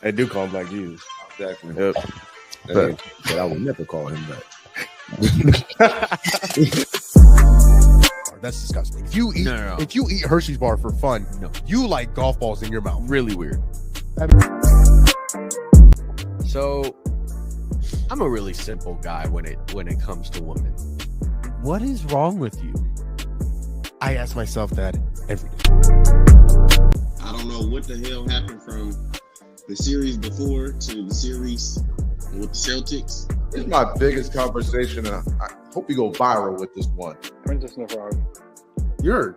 They do call him Black Jesus. Exactly. Yep. But I will never call him that. That's disgusting. If you eat No. if you eat Hershey's bar for fun, you like golf balls in your mouth. Really weird. So I'm a really simple guy when it comes to women. What is wrong with you? I ask myself that every day. I don't know what the hell happened from the series before to the series with the Celtics. It's my biggest conversation, and I hope we go viral with this one. Princess in the Frog. You're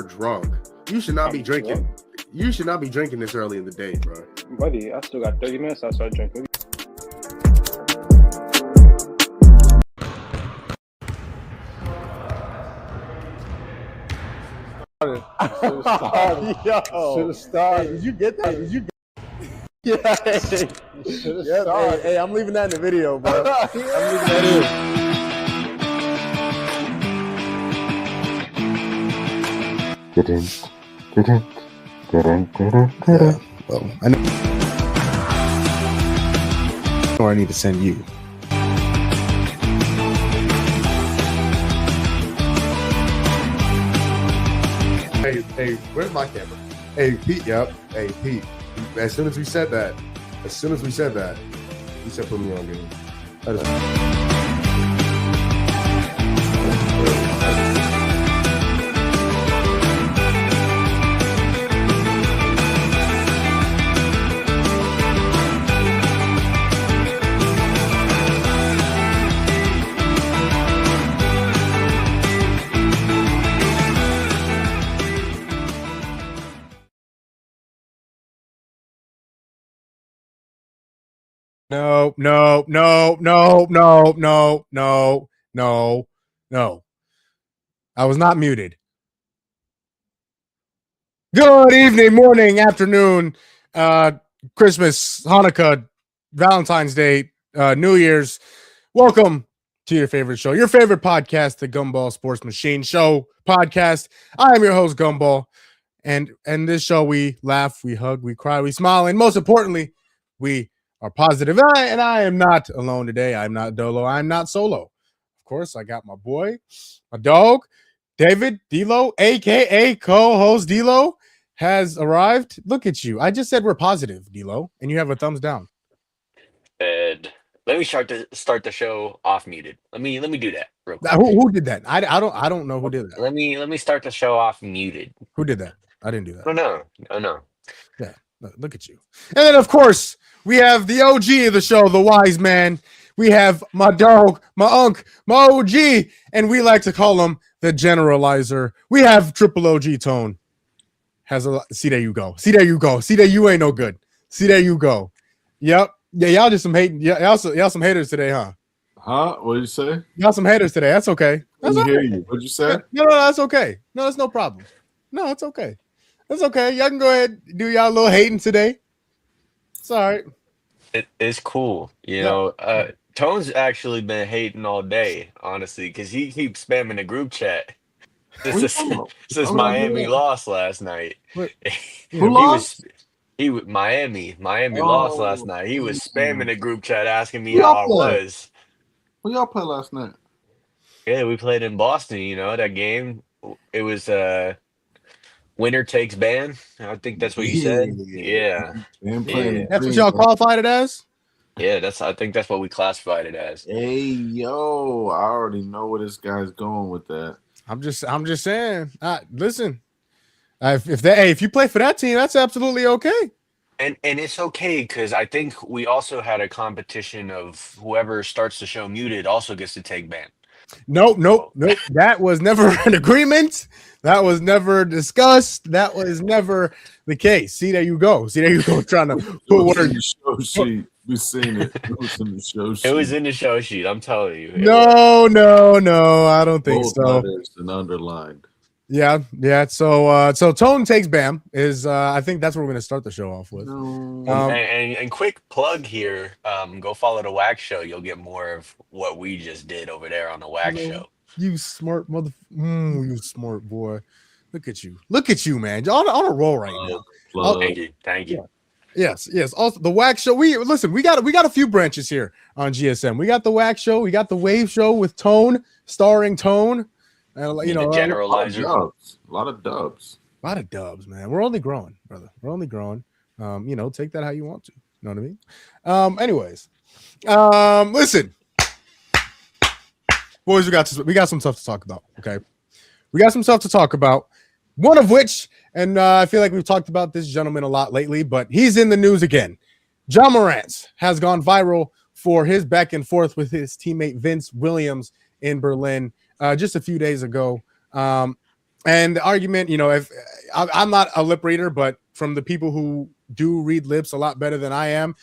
drunk. You should not be drinking. You should not be drinking this early in the day, bro. Buddy, I still got 30 minutes. I'll start drinking. Should have started. Did you get that? Did you? Yeah, hey, I'm leaving that in the video, bro. I'm leaving that in. Well, I know or I need to send you. Hey, where's my camera? Hey, Pete, yep. Hey, Pete. As soon as we said that, he said, put me on game. That is. No. I was not muted. Good evening, morning, afternoon, Christmas, Hanukkah, Valentine's Day, New Year's. Welcome to your favorite show, your favorite podcast, the Gumball Sports Machine Show podcast. I am your host, Gumball. And this show, we laugh, we hug, we cry, we smile, and most importantly, we are positive. And I am not alone today. I'm not dolo. I'm not solo. Of course, I got my boy, my dog, David D'Lo, a.k.a. co-host D'Lo, has arrived. Look at you. I just said we're positive, D'Lo, and you have a thumbs down. Ed, let me start the show off muted. Let me do that real quick. Who did that? I don't know who did that. Let me start the show off muted. Who did that? I didn't do that. Oh no. Yeah, look at you. And then, of course, we have the OG of the show, the wise man. We have my dog, my unk, my OG, and we like to call him the generalizer. We have Triple OG Tone. See, there you go. See, there you ain't no good. See, there you go. Yep. Yeah, y'all just some hating. Yeah, y'all some haters today, huh? Huh? What did you say? Y'all some haters today. That's okay. That's I okay. hear you. What'd you say? No, that's okay. No, that's no problem. No, it's okay. That's okay. Y'all can go ahead and do y'all little hating today. It's all right. It's cool. You know, Tone's actually been hating all day, honestly, because he keeps spamming the group chat since Miami lost last night. Who lost? Miami lost last night. He was spamming the group chat asking me how I was. Who y'all play last night? Yeah, we played in Boston. You know that game. It was winner takes ban. I think that's what you said. Yeah. That's what y'all qualified it as? Yeah, I think that's what we classified it as. Hey, yo, I already know where this guy's going with that. I'm just saying. Listen, if you play for that team, that's absolutely okay. And it's okay because I think we also had a competition of whoever starts the show muted also gets to take ban. Nope. That was never an agreement. That was never discussed. That was never the case. See, there you go. Trying to put words in the show sheet. We seen it. It was in the show sheet. It was in the show sheet. I'm telling you. No. I don't think so. And underlined. Yeah. So Tone takes Bam is I think that's what we're gonna start the show off with. And quick plug here. Go follow the Wax Show. You'll get more of what we just did over there on the Wax Show. You smart you smart boy. Look at you, man. On a roll right now. Thank you. Yes. Also, the Wax Show. We got a few branches here on GSM. We got the Wax Show. We got the Wave Show with Tone, starring Tone. You know, The generalizer. A lot of dubs. A lot of dubs, man. We're only growing, brother. We're only growing. You know, take that how you want to. You know what I mean? Anyways, listen, boys, we got some stuff to talk about. Okay, we got some stuff to talk about. One of which, and I feel like we've talked about this gentleman a lot lately, but he's in the news again. Ja Morant has gone viral for his back and forth with his teammate Vince Williams in Berlin just a few days ago. And the argument, you know, if I'm not a lip reader, but from the people who do read lips a lot better than I am,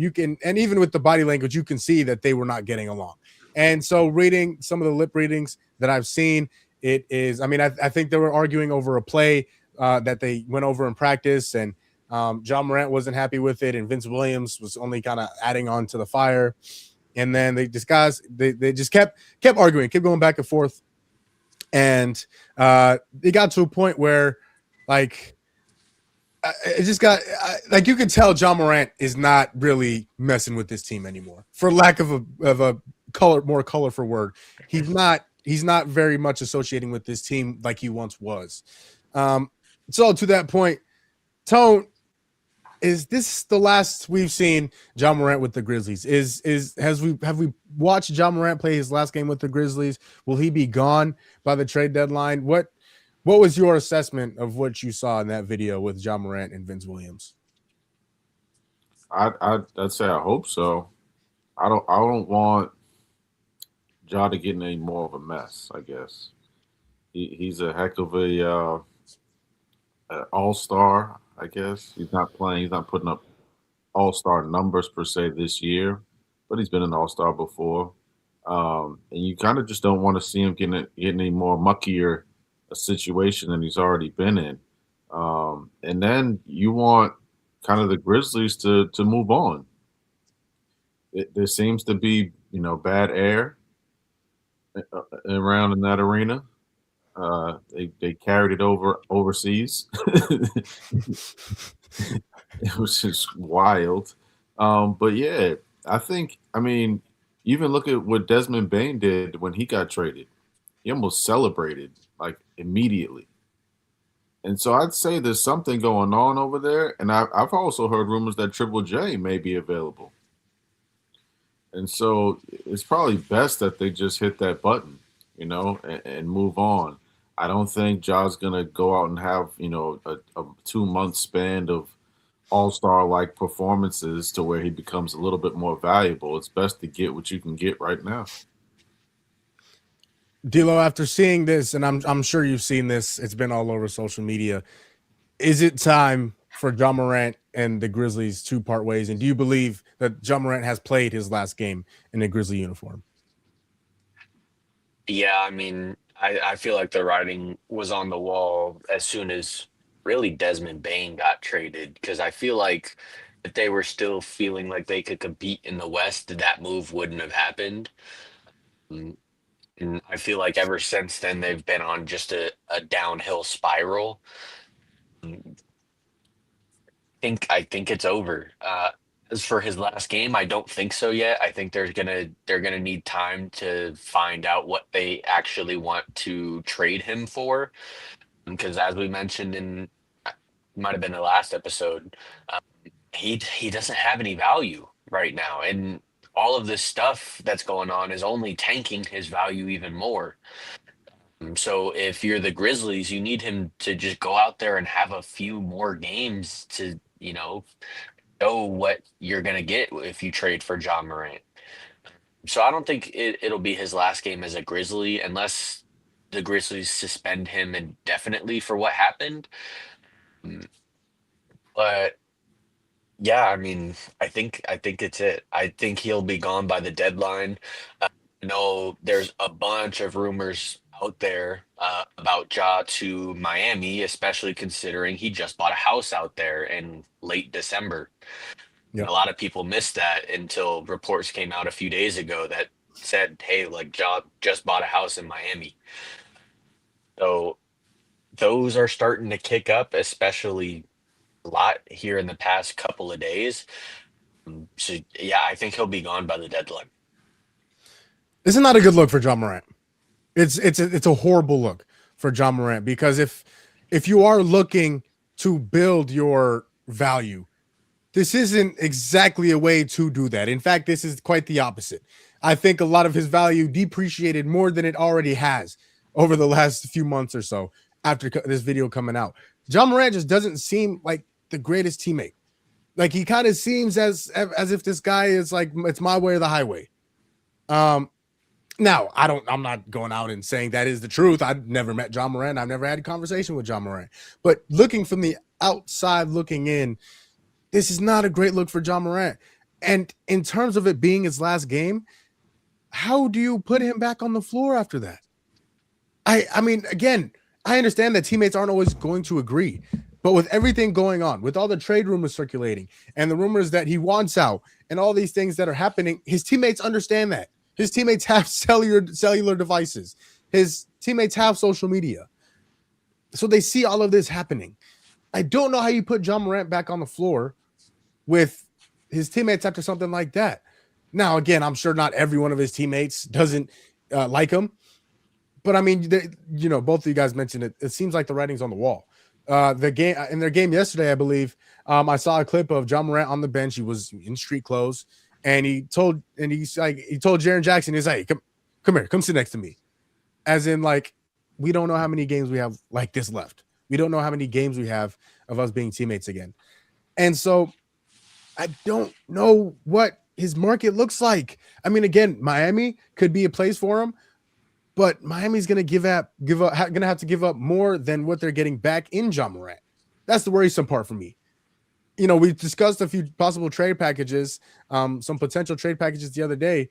you can, and even with the body language, you can see that they were not getting along. And so reading some of the lip readings that I've seen, it is, I mean, I think they were arguing over a play that they went over in practice, and Ja Morant wasn't happy with it, and Vince Williams was only kind of adding on to the fire. And then they just kept arguing, kept going back and forth. And it got to a point where, like, it just got like you could tell Ja Morant is not really messing with this team anymore, for lack of a more colorful word. He's not very much associating with this team like he once was. So to that point, Tone, is this the last we've seen Ja Morant with the Grizzlies? Have we watched Ja Morant play his last game with the Grizzlies? Will he be gone by the trade deadline? What was your assessment of what you saw in that video with Ja Morant and Vince Williams? I'd say I hope so. I don't want Ja to get in any more of a mess. I guess he's a heck of a all-star. I guess he's not playing. He's not putting up all-star numbers per se this year, but he's been an all-star before. And you kind of just don't want to see him getting any more muckier a situation than he's already been in. And then you want kind of the Grizzlies to move on. There seems to be, you know, bad air around in that arena. They carried it overseas. It was just wild. But yeah, I mean, even look at what Desmond Bane did when he got traded. He almost celebrated like immediately. And so I'd say there's something going on over there. And I've also heard rumors that Triple J may be available. And so it's probably best that they just hit that button, you know, and move on. I don't think Ja's going to go out and have, you know, a 2-month span of all-star-like performances to where he becomes a little bit more valuable. It's best to get what you can get right now. D'Lo, after seeing this, and I'm sure you've seen this, it's been all over social media. Is it time for Ja Morant and the Grizzlies to part ways? And do you believe that Ja Morant has played his last game in a Grizzly uniform? Yeah, I mean, I feel like the writing was on the wall as soon as really Desmond Bane got traded, because I feel like if they were still feeling like they could compete in the West, that move wouldn't have happened. And I feel like ever since then, they've been on just a downhill spiral. I think it's over. As for his last game, I don't think so yet. I think they're gonna need time to find out what they actually want to trade him for, because as we mentioned in might have been the last episode, he doesn't have any value right now, and all of this stuff that's going on is only tanking his value even more. So if you're the Grizzlies, you need him to just go out there and have a few more games to, you know what you're going to get if you trade for Ja Morant. So I don't think it'll be his last game as a Grizzly unless the Grizzlies suspend him indefinitely for what happened. But yeah, I mean, I think it's it. I think he'll be gone by the deadline. No, there's a bunch of rumors out there about Ja to Miami, especially considering he just bought a house out there in late December. Yep. A lot of people missed that until reports came out a few days ago that said, hey, like Ja just bought a house in Miami. So those are starting to kick up, especially a lot here in the past couple of days. So yeah, I think he'll be gone by the deadline. This is not a good look for Ja Morant. It's a horrible look for Ja Morant, because if you are looking to build your value, this isn't exactly a way to do that. In fact, this is quite the opposite. I think a lot of his value depreciated more than it already has over the last few months or so after this video coming out. Ja Morant just doesn't seem like the greatest teammate. Like, he kind of seems as if this guy is like, it's my way or the highway. Now, I'm not going out and saying that is the truth. I've never met Ja Morant. I've never had a conversation with Ja Morant. But looking from the outside looking in, this is not a great look for Ja Morant. And in terms of it being his last game, how do you put him back on the floor after that? I mean, again, I understand that teammates aren't always going to agree. But with everything going on, with all the trade rumors circulating and the rumors that he wants out and all these things that are happening, his teammates understand that. His teammates have cellular devices. His teammates have social media. So they see all of this happening. I don't know how you put Ja Morant back on the floor with his teammates after something like that. Now, again, I'm sure not every one of his teammates doesn't like him. But, I mean, both of you guys mentioned it. It seems like the writing's on the wall. The game in their game yesterday, I believe, I saw a clip of Ja Morant on the bench. He was in street clothes, and he told Jaren Jackson, he's like, come here, come sit next to me. As in, like, we don't know how many games we have like this left. We don't know how many games we have of us being teammates again. And so I don't know what his market looks like. I mean, again, Miami could be a place for him, but Miami's going to have to give up more than what they're getting back in Ja Morant. That's the worrisome part for me. We discussed a few possible trade packages, some potential trade packages the other day.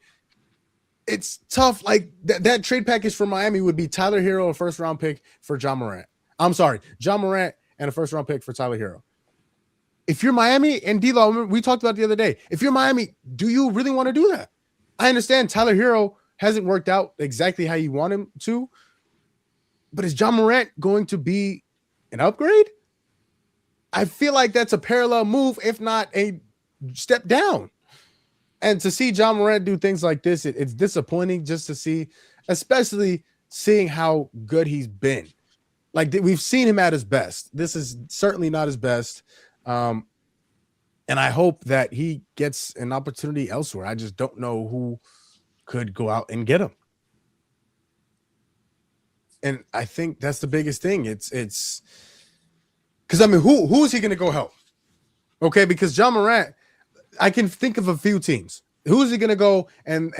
It's tough. Like that trade package for Miami would be Tyler Hero, a first-round pick for Ja Morant. I'm sorry, Ja Morant and a first-round pick for Tyler Hero. If you're Miami, and D-Lo, we talked about it the other day, if you're Miami, do you really want to do that? I understand Tyler Hero hasn't worked out exactly how you want him to, but is Ja Morant going to be an upgrade? I feel like that's a parallel move, if not a step down. And to see Ja Morant do things like this, it's disappointing just to see, especially seeing how good he's been. Like, we've seen him at his best. This is certainly not his best. And I hope that he gets an opportunity elsewhere. I just don't know who could go out and get him. And I think that's the biggest thing. It's because, I mean, who is he going to go help? Okay, because Ja Morant, I can think of a few teams. Who is he going to go and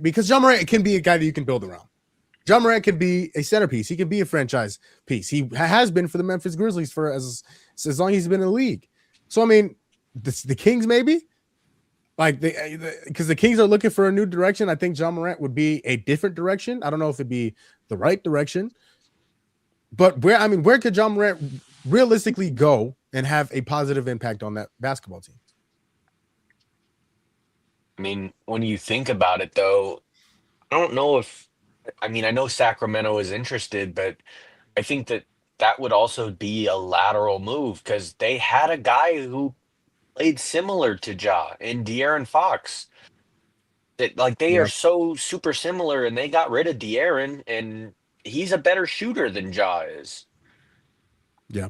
because Ja Morant can be a guy that you can build around. Ja Morant can be a centerpiece. He can be a franchise piece. He has been for the Memphis Grizzlies for as long as he's been in the league. So, I mean, the Kings maybe? Like, because the Kings are looking for a new direction. I think Ja Morant would be a different direction. I don't know if it'd be the right direction. But where could Ja Morant realistically go and have a positive impact on that basketball team? I mean, when you think about it, though, I don't know if I know Sacramento is interested, but I think that would also be a lateral move because they had a guy who played similar to Ja in De'Aaron Fox. That like they are so super similar, and they got rid of De'Aaron, and he's a better shooter than Ja is. Yeah.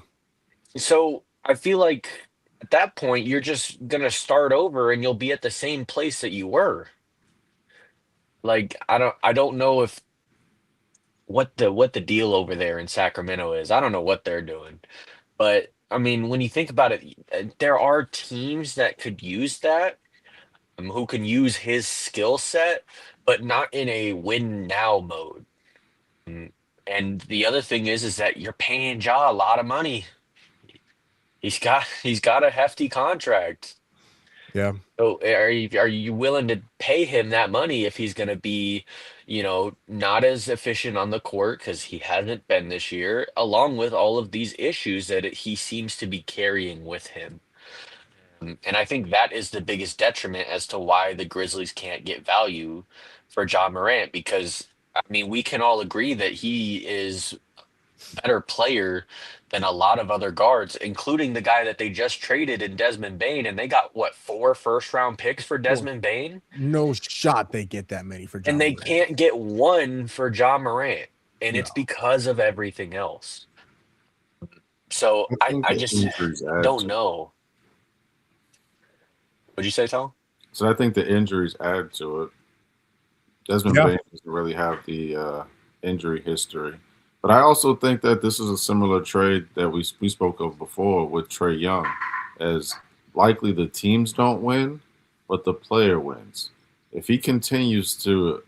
So I feel like at that point you're just gonna start over, and you'll be at the same place that you were. Like I don't know if what the deal over there in Sacramento is. I don't know what they're doing. But I mean, when you think about it, there are teams that could use that, who can use his skill set, but not in a win now mode. And the other thing is that you're paying Ja a lot of money. He's got a hefty contract. Yeah. So are you willing to pay him that money if he's going to be, not as efficient on the court because he hasn't been this year, along with all of these issues that he seems to be carrying with him? And I think that is the biggest detriment as to why the Grizzlies can't get value for Ja Morant because, I mean, we can all agree that he is better player than a lot of other guards, including the guy that they just traded in Desmond Bane, and they got what 4 first-round picks for Desmond Bane, No shot they get that many for Ja and they Morant. can't get one for Ja Morant, and No. it's because of everything else. So I think I the just injuries add don't to it. know. What'd you say, Tom? So I think the injuries add to it. Desmond Yeah. Bane doesn't really have the injury history. But I also think that this is a similar trade that we spoke of before with Trae Young, as likely the teams don't win, but the player wins. If he continues to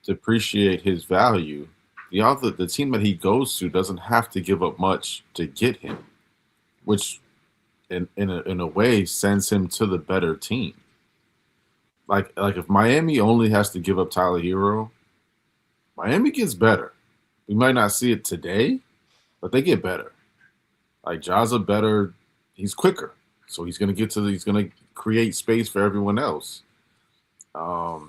depreciate his value, the team that he goes to doesn't have to give up much to get him, which in a way sends him to the better team. Like if Miami only has to give up Tyler Hero, Miami gets better. We might not see it today, but they get better. Like Ja's better, he's quicker, so he's gonna he's gonna create space for everyone else. Yeah,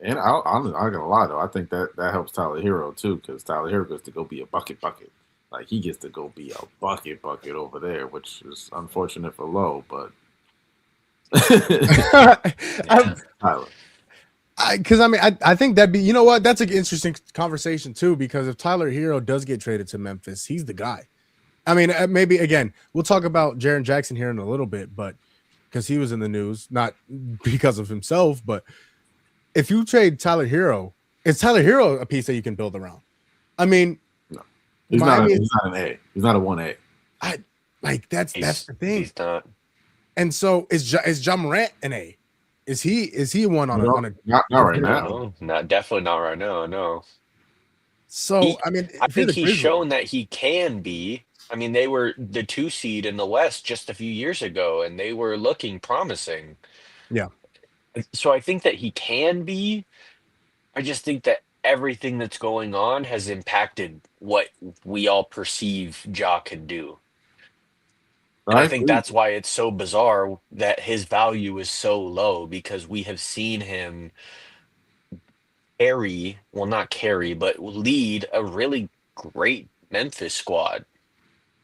and I'm not gonna lie though, I think that helps Tyler Hero too, because Tyler Hero gets to go be a bucket. Like he gets to go be a bucket over there, which is unfortunate for Lowe, but Tyler. Because I think that'd be, you know what, that's an interesting conversation too, because if Tyler Hero does get traded to Memphis, he's the guy. I mean, maybe again, we'll talk about Jaren Jackson here in a little bit, but because he was in the news, not because of himself, but if you trade Tyler Hero, is Tyler Hero a piece that you can build around? I mean, no, he's not an A. He's not a 1A. That's the thing. He's not. And so is Ja Morant an A? Is he one on a not right now? No, definitely not right now. No. So I think he's shown that he can be. I mean, they were the 2 seed in the West just a few years ago, and they were looking promising. Yeah. So I think that he can be. I just think that everything that's going on has impacted what we all perceive Ja can do. And I think that's why it's so bizarre that his value is so low, because we have seen him but lead a really great Memphis squad.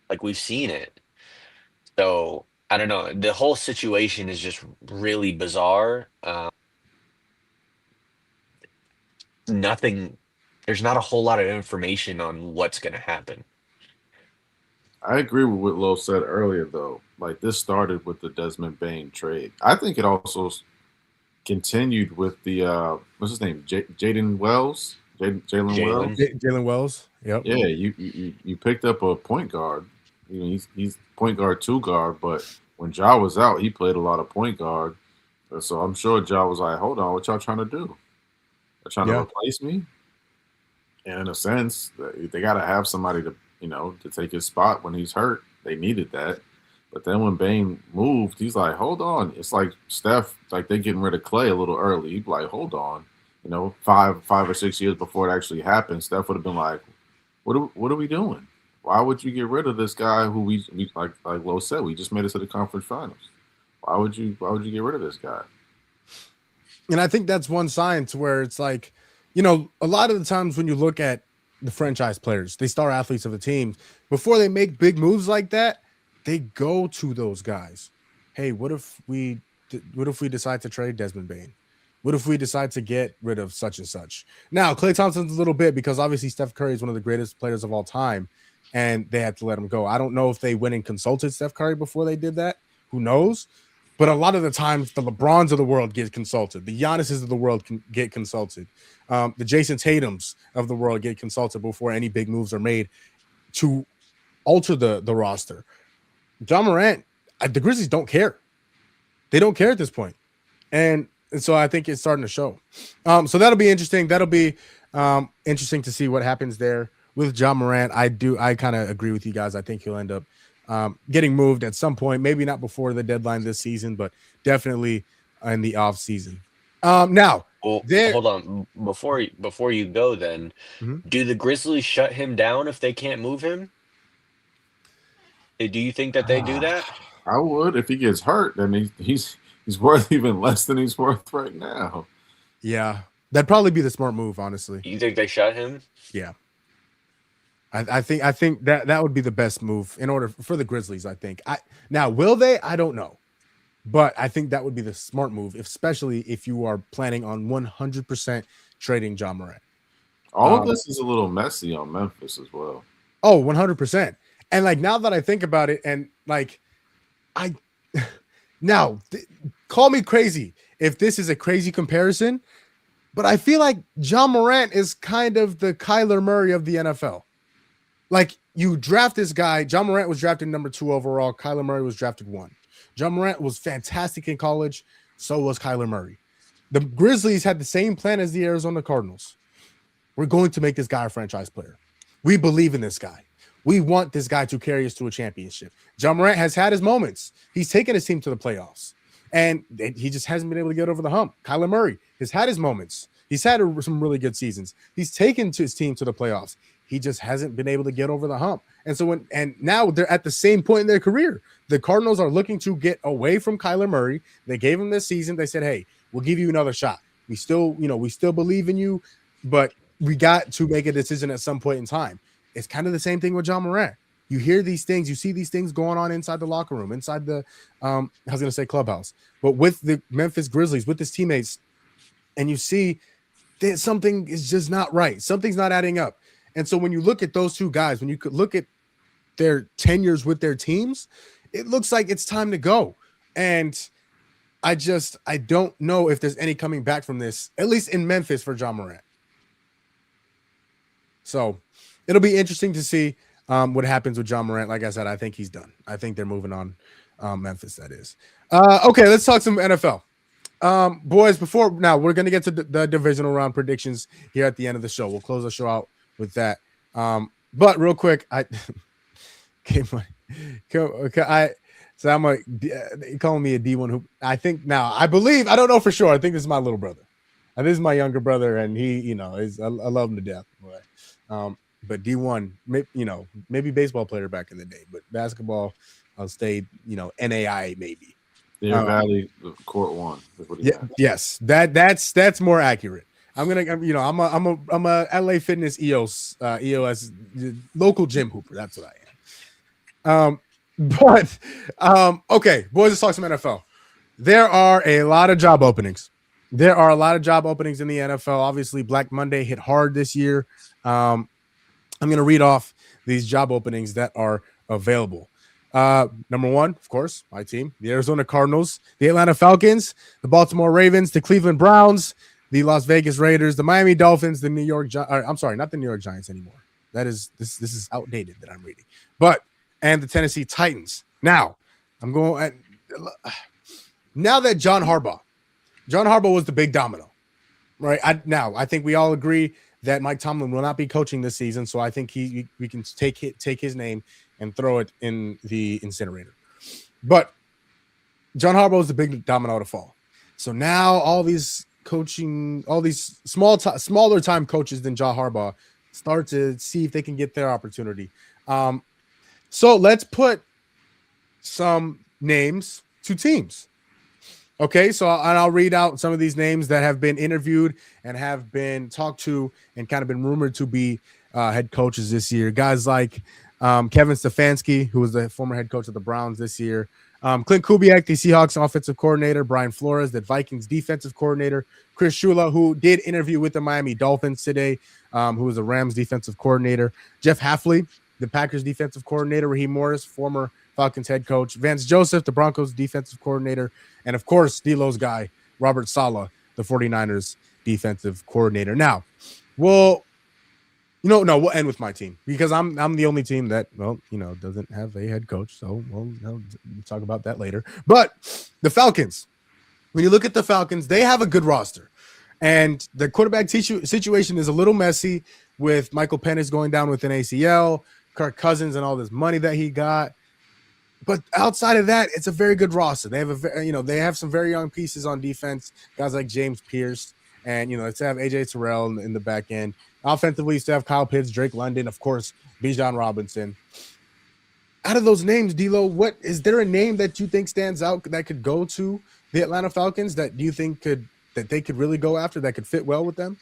Like, we've seen it. So I don't know. The whole situation is just really bizarre. There's not a whole lot of information on what's going to happen. I agree with what Lo said earlier, though. Like, this started with the Desmond Bane trade. I think it also continued with the what's his name, Jalen Wells. Jalen Wells. Yep. Yeah, you picked up a point guard. You know, he's point guard, 2 guard, but when Ja was out, he played a lot of point guard. So I'm sure Ja was like, "Hold on, what y'all trying to do? They're trying to replace me?" And in a sense, they got to have somebody to take his spot when he's hurt. They needed that. But then when Bane moved, he's like, hold on. It's like Steph, like they're getting rid of Clay a little early. He'd be like, hold on. 5 or 6 years before it actually happened, Steph would have been like, what are we doing? Why would you get rid of this guy who we like Lo said, we just made it to the conference finals? Why would you get rid of this guy? And I think that's one sign to where it's like, a lot of the times when you look at the franchise players, they star athletes of the team, before they make big moves like that, they go to those guys. Hey, what if we decide to trade Desmond Bane? What if we decide to get rid of such and such? Now, Klay Thompson's a little bit, because obviously Steph Curry is one of the greatest players of all time, and they had to let him go. I don't know if they went and consulted Steph Curry before they did that. Who knows? But a lot of the times, the LeBrons of the world get consulted. The Giannis's of the world can get consulted. The Jason Tatums of the world get consulted before any big moves are made to alter the roster. Ja Morant, the Grizzlies don't care. They don't care at this point. And so I think it's starting to show. So that'll be interesting. That'll be interesting to see what happens there with Ja Morant. I kind of agree with you guys. I think he'll end up getting moved at some point, maybe not before the deadline this season, but definitely in the off season. Now, hold on. Before you go, then, do the Grizzlies shut him down if they can't move him? Do you think that they do that? I would. If he gets hurt, then he's worth even less than he's worth right now. Yeah. That'd probably be the smart move, honestly. You think they shut him? Yeah. I think that would be the best move in order for the Grizzlies, I think. Now, will they? I don't know. But I think that would be the smart move, especially if you are planning on 100% trading Ja Morant. All of this is a little messy on Memphis as well. Oh, 100%. And like now that I think about it, and like call me crazy if this is a crazy comparison, but I feel like Ja Morant is kind of the Kyler Murray of the NFL. Like you draft this guy, Ja Morant was drafted number 2 overall. Kyler Murray was drafted 1. Ja Morant was fantastic in college. So was Kyler Murray. The Grizzlies had the same plan as the Arizona Cardinals. We're going to make this guy a franchise player. We believe in this guy. We want this guy to carry us to a championship. Ja Morant has had his moments. He's taken his team to the playoffs, and he just hasn't been able to get over the hump. Kyler Murray has had his moments. He's had some really good seasons. He's taken his team to the playoffs. He just hasn't been able to get over the hump. And so now they're at the same point in their career. The Cardinals are looking to get away from Kyler Murray. They gave him this season. They said, "Hey, we'll give you another shot. We still believe in you, but we got to make a decision at some point in time." It's kind of the same thing with Ja Morant. You hear these things, you see these things going on inside the locker room, inside the I was going to say clubhouse, but with the Memphis Grizzlies, with his teammates, and you see that something is just not right. Something's not adding up. And so when you look at those two guys, when you could look at their tenures with their teams, it looks like it's time to go. And I don't know if there's any coming back from this, at least in Memphis for Ja Morant. So it'll be interesting to see what happens with Ja Morant. Like I said, I think he's done. I think they're moving on. Memphis, that is. Okay, let's talk some NFL. Boys, now we're going to get to the divisional round predictions here at the end of the show. We'll close the show out with that. But real quick, so I'm calling me a D1 who I think now I don't know for sure. I think this is my little brother. This is my younger brother, and he, I love him to death. But D1, maybe baseball player back in the day, but basketball, I'll stay, NAI maybe. Deer Valley Court 1. Yes, that's more accurate. I'm a LA Fitness EOS local gym hooper. That's what I am. Okay, boys, let's talk some NFL. There are a lot of job openings. in the NFL. Obviously, Black Monday hit hard this year. I'm going to read off these job openings that are available. Number 1, of course, my team, the Arizona Cardinals, the Atlanta Falcons, the Baltimore Ravens, the Cleveland Browns, the Las Vegas Raiders, the Miami Dolphins, the New York I'm sorry, not the New York Giants anymore. That is this is outdated that I'm reading. And the Tennessee Titans. Now, now that John Harbaugh was the big domino, right? I think we all agree that Mike Tomlin will not be coaching this season, so I think we can take his name and throw it in the incinerator. But John Harbaugh was the big domino to fall. So now all these smaller time coaches than John Harbaugh start to see if they can get their opportunity. So let's put some names to teams. Okay, so I'll read out some of these names that have been interviewed and have been talked to and kind of been rumored to be head coaches this year. Guys like Kevin Stefanski, who was the former head coach of the Browns this year. Clint Kubiak, the Seahawks offensive coordinator. Brian Flores, the Vikings defensive coordinator. Chris Shula, who did interview with the Miami Dolphins today, who was the Rams defensive coordinator. Jeff Hafley, the Packers defensive coordinator. Raheem Morris, former Falcons head coach. Vance Joseph, the Broncos defensive coordinator. And, of course, D-Lo's guy, Robert Saleh, the 49ers defensive coordinator. Now, we'll end with my team because I'm the only team that, doesn't have a head coach. So we'll talk about that later. But the Falcons, when you look at the Falcons, they have a good roster. And the quarterback situation is a little messy with Michael Penix going down with an ACL, Kirk Cousins and all this money that he got. But outside of that, it's a very good roster. They have they have some very young pieces on defense, guys like James Pierce, and let's have AJ Terrell in the back end. Offensively, you still have Kyle Pitts, Drake London, of course, Bijan Robinson. Out of those names, D-Lo, what is there a name that you think stands out that could go to the Atlanta Falcons that you think that they could really go after that could fit well with them?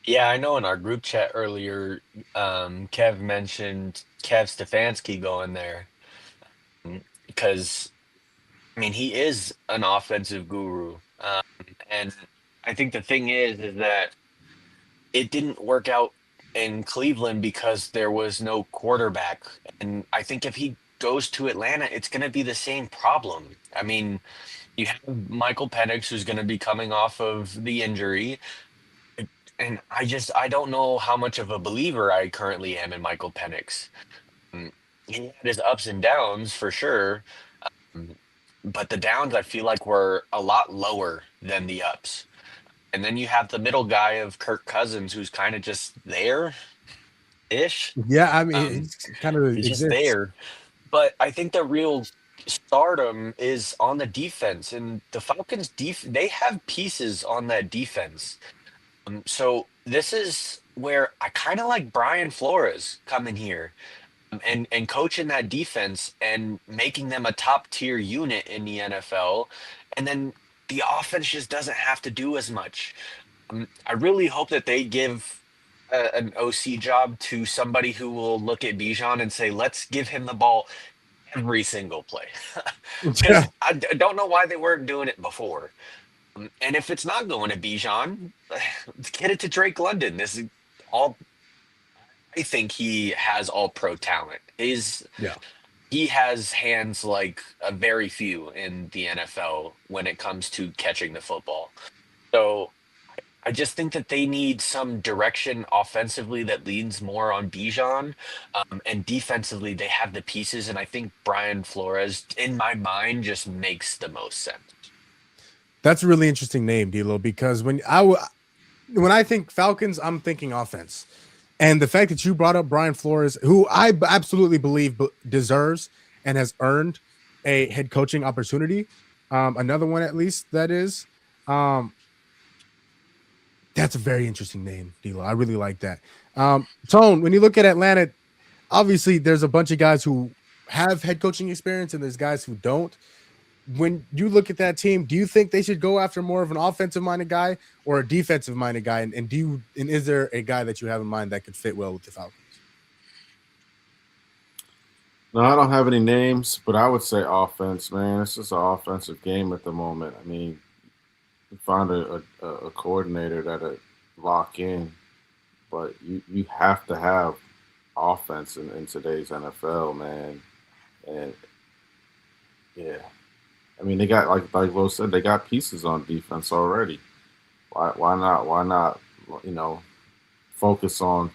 Yeah, I know in our group chat earlier, Kev mentioned Kev Stefanski going there because I mean he is an offensive guru, and I think the thing is that it didn't work out in Cleveland because there was no quarterback, and I think if he goes to Atlanta, it's going to be the same problem. I mean, you have Michael Penix who's going to be coming off of the injury. And I don't know how much of a believer I currently am in Michael Penix. He had his ups and downs for sure, um, but the downs I feel like were a lot lower than the ups. And then you have the middle guy of Kirk Cousins, who's kind of just there ish. Yeah, I mean, Um, it's kind of he's just exists. there. But I think the real stardom is on the defense, and the Falcons they have pieces on that defense. So this is where I kind of like Brian Flores coming here, and coaching that defense and making them a top tier unit in the NFL, and then the offense just doesn't have to do as much. I really hope that they give an OC job to somebody who will look at Bijan and say, "Let's give him the ball every single play," Yeah. because I don't know why they weren't doing it before. And if it's not going to Bijan, get it to Drake London. This is all. I think he has all pro talent. Yeah. He has hands like a very few in the NFL when it comes to catching the football. So I just think that they need some direction offensively that leans more on Bijan, and defensively they have the pieces. And I think Brian Flores, in my mind, just makes the most sense. That's a really interesting name, D'Lo, because when I think Falcons, I'm thinking offense. And the fact that you brought up Brian Flores, who I absolutely believe deserves and has earned a head coaching opportunity, another one at least that is, that's a very interesting name, D'Lo. I really like that. Tone, when you look at Atlanta, obviously there's a bunch of guys who have head coaching experience and there's guys who don't. When you look at that team, do you think they should go after more of an offensive minded guy or a defensive minded guy? And is there a guy that you have in mind that could fit well with the Falcons? No, I don't have any names, but I would say offense, man. It's just an offensive game at the moment. I mean, you find a coordinator that'll lock in, but you have to have offense in today's NFL, man. And yeah, I mean they got like Lo said, they got pieces on defense already. Why not focus on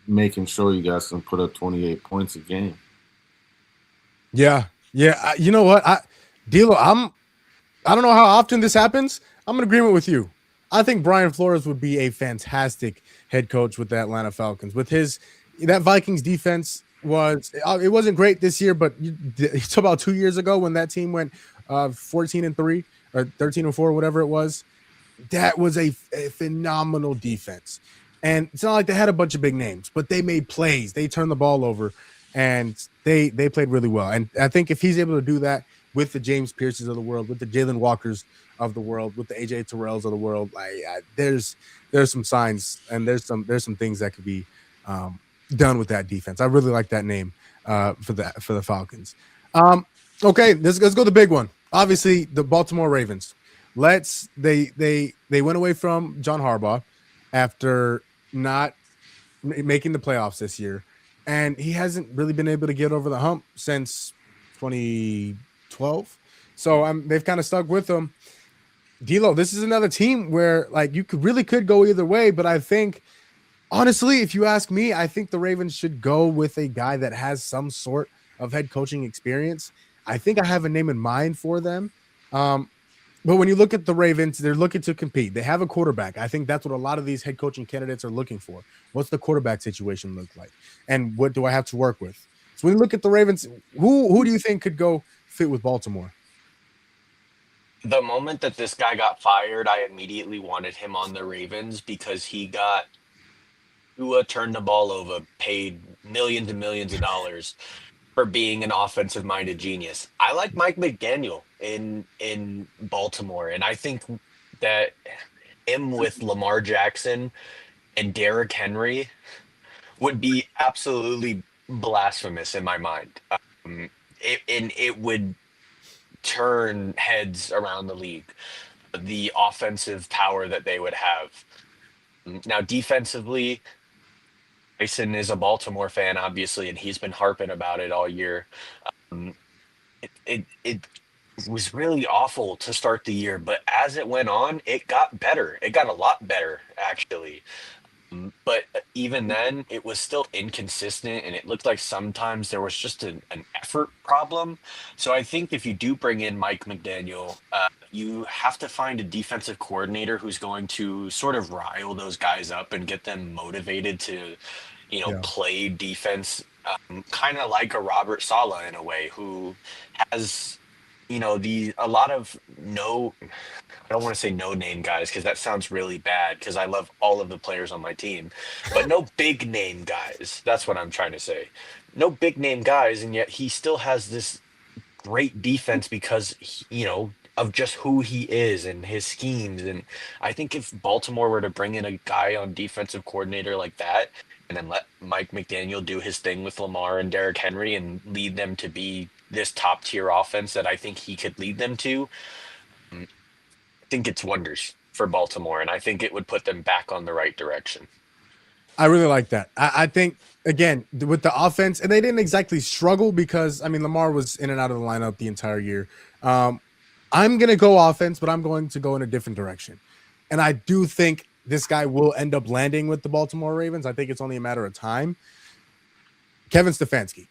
making sure you guys can put up 28 points a game. Yeah. You know what, D'Lo, I don't know how often this happens. I'm in agreement with you. I think Brian Flores would be a fantastic head coach with the Atlanta Falcons. With that Vikings defense it wasn't great this year, but it's about 2 years ago when that team went 14-3 or 13-4, whatever it was. That was a phenomenal defense. And it's not like they had a bunch of big names, but they made plays. They turned the ball over, and they played really well. And I think if he's able to do that with the James Pierces of the world, with the Jalen Walkers of the world, with the AJ Terrells of the world, there's some signs and there's some things that could be done with that defense. I really like that name for the Falcons. Okay, let's go to the big one. Obviously, the Baltimore Ravens. They went away from John Harbaugh after not making the playoffs this year, and he hasn't really been able to get over the hump since 2012. So they've kind of stuck with him. D'Lo, this is another team where you could go either way, but I think honestly, if you ask me, I think the Ravens should go with a guy that has some sort of head coaching experience. I think I have a name in mind for them. But when you look at the Ravens, they're looking to compete. They have a quarterback. I think that's what a lot of these head coaching candidates are looking for. What's the quarterback situation look like? And what do I have to work with? So when you look at the Ravens, who do you think could go fit with Baltimore? The moment that this guy got fired, I immediately wanted him on the Ravens because he got Tua turned the ball over, paid millions and millions of dollars. for being an offensive minded genius. I like Mike McDaniel in Baltimore, and I think that him with Lamar Jackson and Derrick Henry would be absolutely blasphemous in my mind. It would turn heads around the league. The offensive power that they would have. Now, defensively, Tyson is a Baltimore fan, obviously, and he's been harping about it all year. Um, it was really awful to start the year, but as it went on, it got better. It got a lot better, actually. But even then, it was still inconsistent, and it looked like sometimes there was just an effort problem. So I think if you do bring in Mike McDaniel, you have to find a defensive coordinator who's going to sort of rile those guys up and get them motivated to, Yeah. play defense, kind of like a Robert Saleh in a way, who has, a lot of no. I don't want to say no name guys because that sounds really bad because I love all of the players on my team, but no big name guys. That's what I'm trying to say. No big name guys, and yet he still has this great defense because of just who he is and his schemes. And I think if Baltimore were to bring in a guy on defensive coordinator like that, and then let Mike McDaniel do his thing with Lamar and Derrick Henry and lead them to be this top tier offense that I think he could lead them to, think it's wonders for Baltimore, and I think it would put them back on the right direction. I really like that. I think, again, with the offense, and they didn't exactly struggle because, Lamar was in and out of the lineup the entire year. I'm going to go offense, but I'm going to go in a different direction. And I do think this guy will end up landing with the Baltimore Ravens. I think it's only a matter of time. Kevin Stefanski.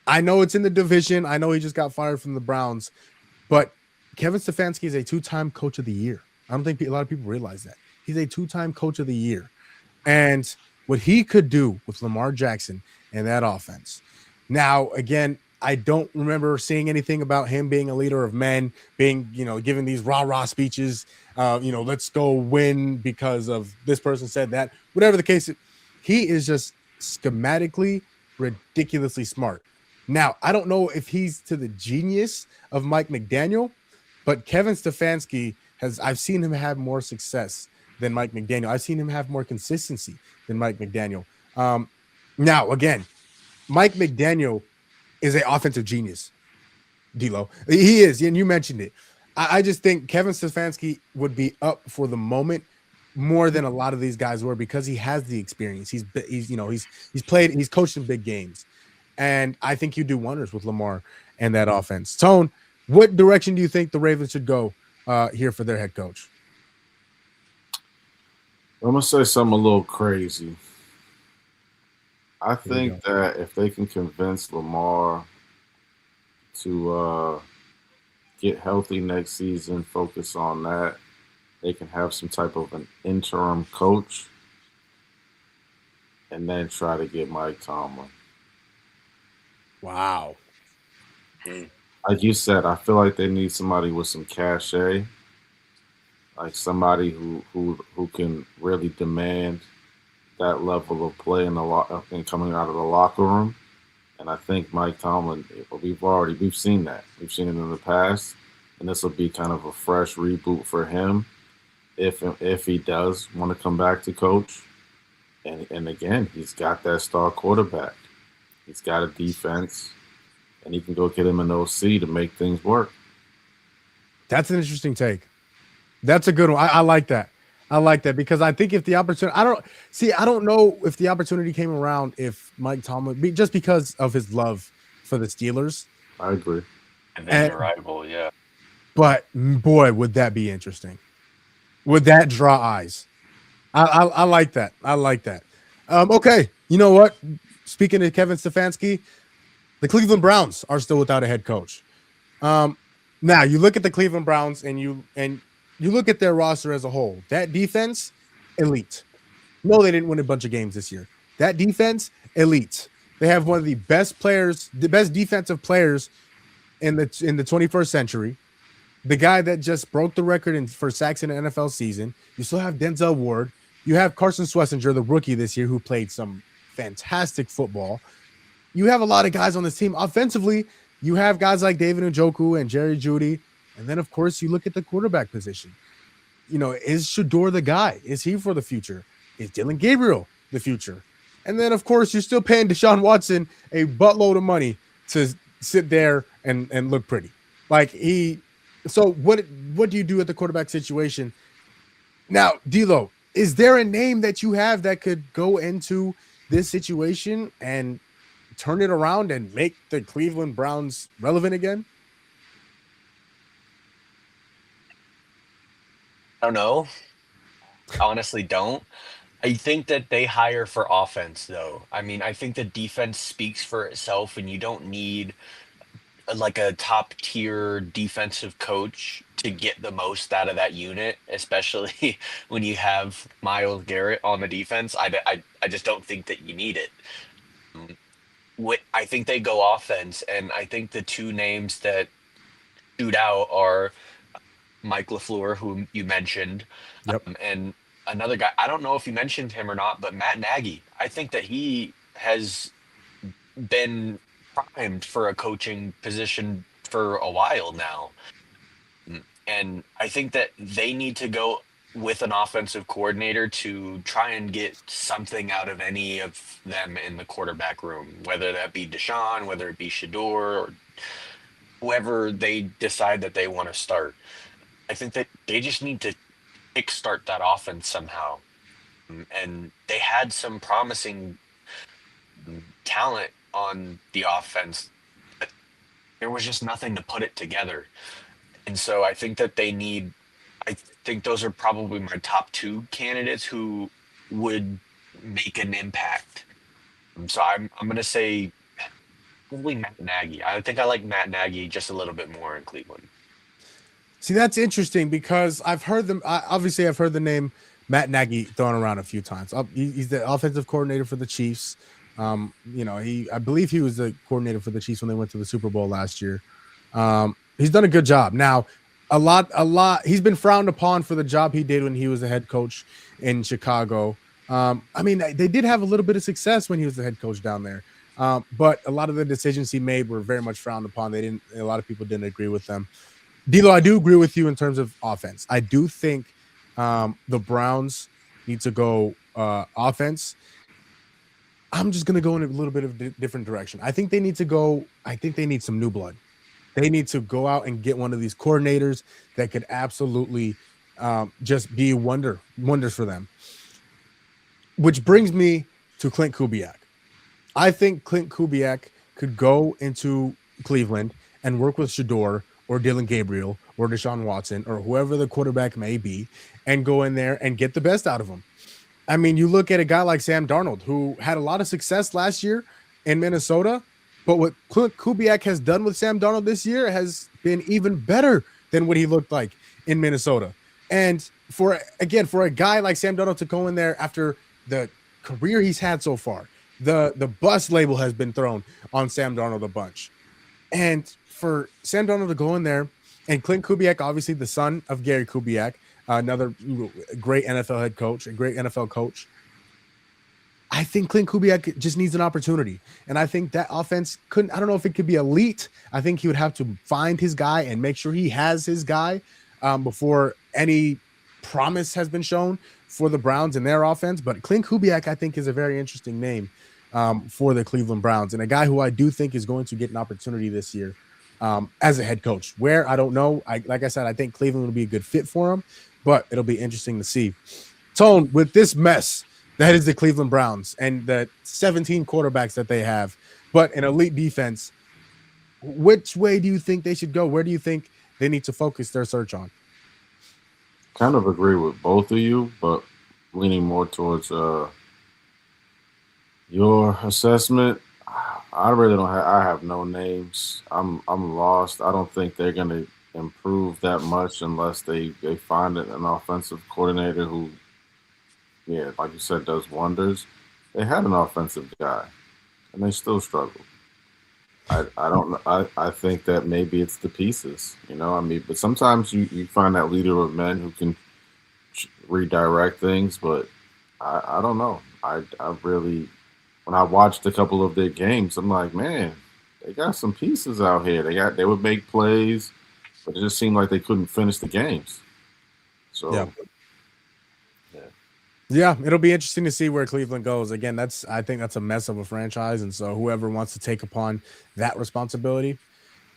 I know it's in the division. I know he just got fired from the Browns, but Kevin Stefanski is a two-time coach of the year. I don't think a lot of people realize that. He's a two-time coach of the year. And what he could do with Lamar Jackson and that offense. Now, again, I don't remember seeing anything about him being a leader of men, being, giving these rah-rah speeches, let's go win because of this person said that. Whatever the case, he is just schematically ridiculously smart. Now, I don't know if he's to the genius of Mike McDaniel, but Kevin Stefanski I've seen him have more success than Mike McDaniel. I've seen him have more consistency than Mike McDaniel. Now, again, Mike McDaniel is an offensive genius, D-Lo. He is, and you mentioned it. I just think Kevin Stefanski would be up for the moment more than a lot of these guys were because he has the experience. He's coached in big games. And I think you do wonders with Lamar and that offense. Tone, what direction do you think the Ravens should go here for their head coach? I'm going to say something a little crazy. I think that if they can convince Lamar to get healthy next season, focus on that, they can have some type of an interim coach and then try to get Mike Tomlin. Wow. Like you said, I feel like they need somebody with some cachet, like somebody who can really demand that level of play and coming out of the locker room. And I think Mike Tomlin, we've seen that. We've seen it in the past, and this will be kind of a fresh reboot for him if he does want to come back to coach. And again, he's got that star quarterback. He's got a defense, and he can go get him an OC to make things work. That's an interesting take. That's a good one. I like that. I like that because I think if the opportunity, I don't know if the opportunity came around if Mike Tomlin, just because of his love for the Steelers. I agree. And then your rival, yeah. But boy, would that be interesting? Would that draw eyes? I like that. I like that. Okay, you know what? Speaking of Kevin Stefanski, the Cleveland Browns are still without a head coach. Now you look at the Cleveland Browns and you look at their roster as a whole. That defense, elite. No, they didn't win a bunch of games this year. That defense, elite. They have one of the best players, the best defensive players in the 21st century. The guy that just broke the record for sacks in an NFL season. You still have Denzel Ward. You have Carson Schlesinger, the rookie this year, who played some fantastic football. you have a lot of guys on this team. Offensively, you have guys like David Njoku and Jerry Jeudy. And then, of course, you look at the quarterback position. Is Shador the guy? Is he for the future? Is Dylan Gabriel the future? And then, of course, you're still paying Deshaun Watson a buttload of money to sit there and look pretty. So what do you do at the quarterback situation? Now, D'Lo, is there a name that you have that could go into this situation and turn it around and make the Cleveland Browns relevant again? I don't know. I honestly don't. I think that they hire for offense, though. I mean, I think the defense speaks for itself, and you don't need like a top tier defensive coach to get the most out of that unit, especially when you have Myles Garrett on the defense. I just don't think that you need it. I think they go offense, and I think the two names that shoot out are Mike LaFleur, who you mentioned, Yep. and another guy. I don't know if you mentioned him or not, but Matt Nagy. I think that he has been primed for a coaching position for a while now. And I think that they need to go with an offensive coordinator to try and get something out of any of them in the quarterback room, whether that be Deshaun, whether it be Shador, or whoever they decide that they want to start. I think that they just need to kickstart that offense somehow. And they had some promising talent on the offense, but there was just nothing to put it together. And so I think that I think those are probably my top two candidates who would make an impact. So I'm going to say probably Matt Nagy. I think I like Matt Nagy just a little bit more in Cleveland. See, that's interesting because I've heard the name Matt Nagy thrown around a few times. He's the offensive coordinator for the Chiefs. I believe he was the coordinator for the Chiefs when they went to the Super Bowl last year. He's done a good job. Now, a lot. He's been frowned upon for the job he did when he was the head coach in Chicago. They did have a little bit of success when he was the head coach down there. But a lot of the decisions he made were very much frowned upon. A lot of people didn't agree with them. D'Lo, I do agree with you in terms of offense. I do think the Browns need to go offense. I'm just going to go in a little bit of a different direction. I think they need some new blood. They need to go out and get one of these coordinators that could absolutely just be wonders for them. Which brings me to Clint Kubiak. I think Clint Kubiak could go into Cleveland and work with Shador or Dylan Gabriel or Deshaun Watson or whoever the quarterback may be and go in there and get the best out of them. I mean, you look at a guy like Sam Darnold, who had a lot of success last year in Minnesota, but what Clint Kubiak has done with Sam Darnold this year has been even better than what he looked like in Minnesota. And for a guy like Sam Darnold to go in there after the career he's had so far, the bust label has been thrown on Sam Darnold a bunch. And for Sam Darnold to go in there, and Clint Kubiak, obviously the son of Gary Kubiak, another great NFL head coach, a great NFL coach. I think Clint Kubiak just needs an opportunity. And I think that offense I don't know if it could be elite. I think he would have to find his guy and make sure he has his guy before any promise has been shown for the Browns and their offense. But Clint Kubiak, I think, is a very interesting name for the Cleveland Browns and a guy who I do think is going to get an opportunity this year as a head coach. Where, I don't know. Like I said, I think Cleveland will be a good fit for him, but it'll be interesting to see. Tone, with this mess that is the Cleveland Browns and the 17 quarterbacks that they have, but an elite defense, which way do you think they should go? Where do you think they need to focus their search on? Kind of agree with both of you, but leaning more towards your assessment. I really don't have. I have no names. I'm lost. I don't think they're going to improve that much unless they find an offensive coordinator who, yeah, like you said, does wonders. They had an offensive guy, and they still struggled. I don't know. I think that maybe it's the pieces, but sometimes you find that leader of men who can redirect things, but I don't know. I really when I watched a couple of their games, I'm like, man, they got some pieces out here. They would make plays, but it just seemed like they couldn't finish the games. So Yeah, it'll be interesting to see where Cleveland goes. Again, I think that's a mess of a franchise, and so whoever wants to take upon that responsibility,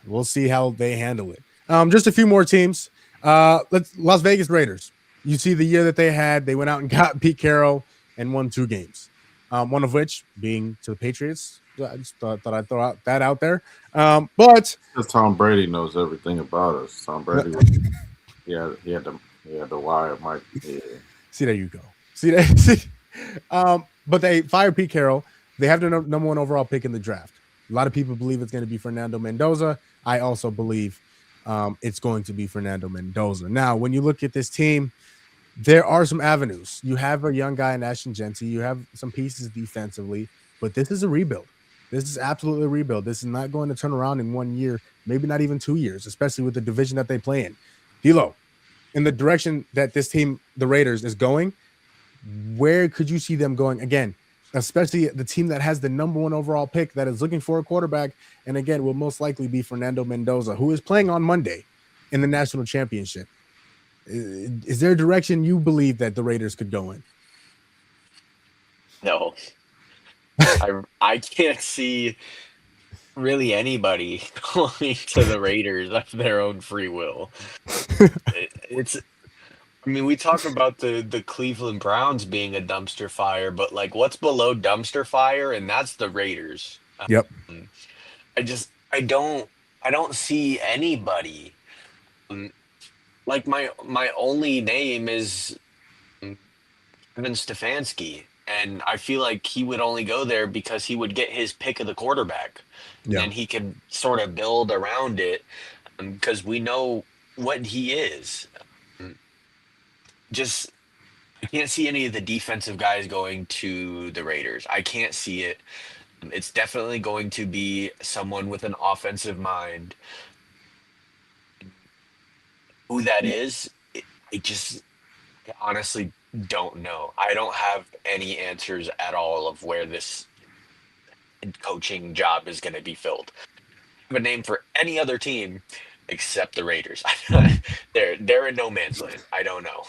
we'll see how they handle it. Just a few more teams. Las Vegas Raiders. You see the year that they had. They went out and got Pete Carroll and won 2 games. One of which being to the Patriots. I just thought I'd throw that out there. But because Tom Brady knows everything about us. Tom Brady, he had the wire, Mike. Yeah. See, there you go. See that? But they fired Pete Carroll. They have the number 1 overall pick in the draft. A lot of people believe it's going to be Fernando Mendoza. I also believe it's going to be Fernando Mendoza. Now, when you look at this team, there are some avenues. You have a young guy in Ashton Genty. You have some pieces defensively, but this is a rebuild. This is absolutely a rebuild. This is not going to turn around in 1 year, maybe not even 2 years, especially with the division that they play in. D'Lo, in the direction that this team, the Raiders, is going, where could you see them going again, especially the team that has the number 1 overall pick that is looking for a quarterback, and again will most likely be Fernando Mendoza, who is playing on Monday in the national championship. Is there a direction you believe that the Raiders could go in? No. I can't see really anybody going to the Raiders of their own free will. I mean, we talk about the Cleveland Browns being a dumpster fire, but like, what's below dumpster fire? And that's the Raiders. Yep. I don't see anybody. Like my only name is Kevin Stefanski, and I feel like he would only go there because he would get his pick of the quarterback, and he could sort of build around it because we know what he is. Just I can't see any of the defensive guys going to the Raiders. I can't see it. It's definitely going to be someone with an offensive mind. Who that is, I honestly don't know. I don't have any answers at all of where this coaching job is going to be filled. I have a name for any other team except the Raiders. They're in no man's land. I don't know.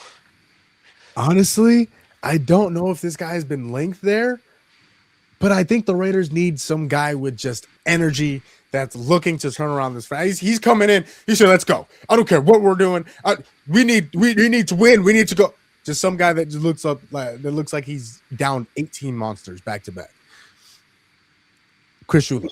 Honestly, I don't know if this guy has been linked there, but I think the Raiders need some guy with just energy that's looking to turn around this franchise. He's coming in. He said, "Let's go. I don't care what we're doing. We need to win. We need to go." Just some guy that just looks like he's down 18 monsters back to back. Chris Shula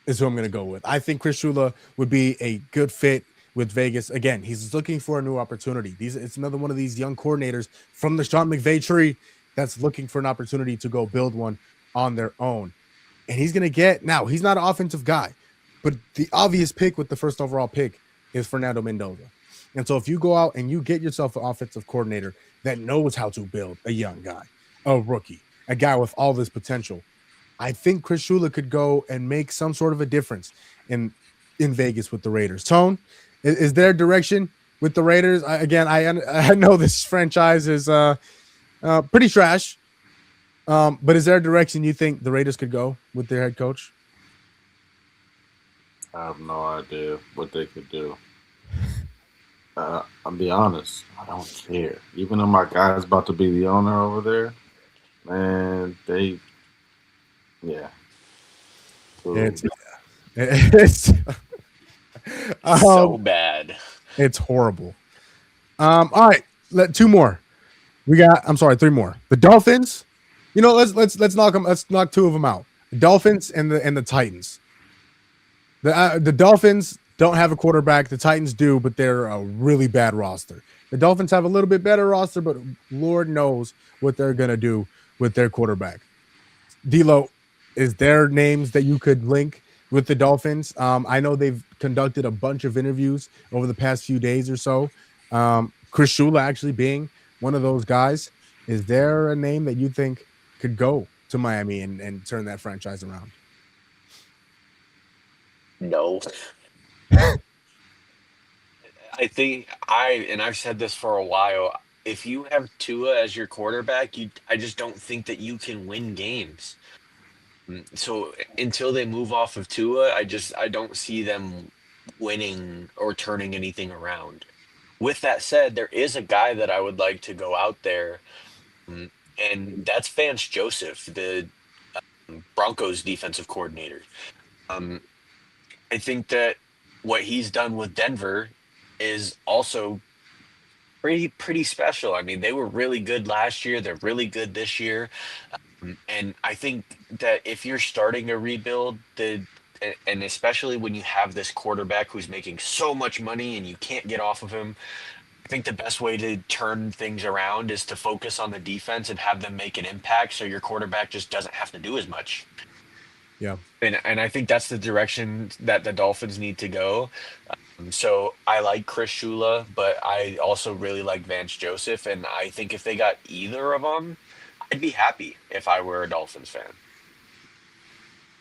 is who I'm going to go with. I think Chris Shula would be a good fit with Vegas. Again, he's looking for a new opportunity. It's another one of these young coordinators from the Sean McVay tree that's looking for an opportunity to go build one on their own. And he's going to get, now he's not an offensive guy, but the obvious pick with the 1st overall pick is Fernando Mendoza. And so if you go out and you get yourself an offensive coordinator that knows how to build a young guy, a rookie, a guy with all this potential, I think Chris Shula could go and make some sort of a difference in Vegas with the Raiders. Tone, is there direction with the Raiders? I know this franchise is pretty trash, but is there a direction you think the Raiders could go with their head coach? I have no idea what they could do. I'll be honest, I don't care. Even though my guy's about to be the owner over there, man, It's So bad. It's horrible. All right, 2 more. Three more. The Dolphins. Let's knock them. Let's knock 2 of them out. The Dolphins and the Titans. The Dolphins don't have a quarterback. The Titans do, but they're a really bad roster. The Dolphins have a little bit better roster, but Lord knows what they're gonna do with their quarterback. D'Lo, is there names that you could link with the Dolphins? I know they've conducted a bunch of interviews over the past few days or so. Chris Shula actually being one of those guys. Is there a name that you think could go to Miami and turn that franchise around? No. I think I've said this for a while. If you have Tua as your quarterback, I just don't think that you can win games. So until they move off of Tua, I don't see them winning or turning anything around. With that said, there is a guy that I would like to go out there, and that's Vance Joseph, the Broncos defensive coordinator. Um, I think that what he's done with Denver is also pretty special. I mean, they were really good last year. They're really good this year. And I think that if you're starting a rebuild, and especially when you have this quarterback who's making so much money and you can't get off of him, I think the best way to turn things around is to focus on the defense and have them make an impact so your quarterback just doesn't have to do as much. Yeah. And I think that's the direction that the Dolphins need to go. So I like Chris Shula, but I also really like Vance Joseph. And I think if they got either of them, I'd be happy if I were a Dolphins fan.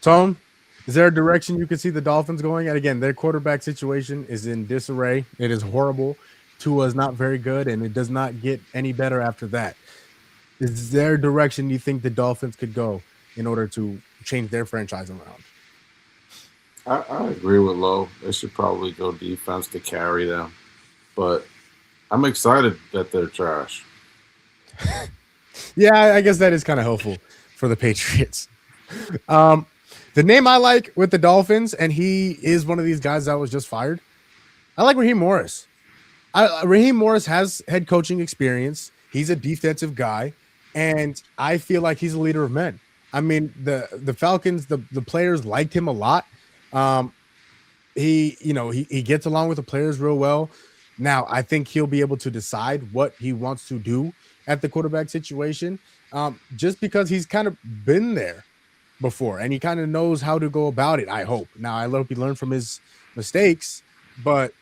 Tone, is there a direction you could see the Dolphins going? And again, their quarterback situation is in disarray. It is horrible. Tua is not very good, and it does not get any better after that. Is there a direction you think the Dolphins could go in order to change their franchise around? I agree with Lowe. They should probably go defense to carry them. But I'm excited that they're trash. Yeah, I guess that is kind of helpful for the Patriots. The name I like with the Dolphins, and he is one of these guys that was just fired. I like Raheem Morris. Raheem Morris has head coaching experience. He's a defensive guy, and I feel like he's a leader of men. I mean, the Falcons, the players liked him a lot. He gets along with the players real well. Now, I think he'll be able to decide what he wants to do at the quarterback situation, just because he's kind of been there before and he kind of knows how to go about it, I hope. Now, I hope he learned from his mistakes, but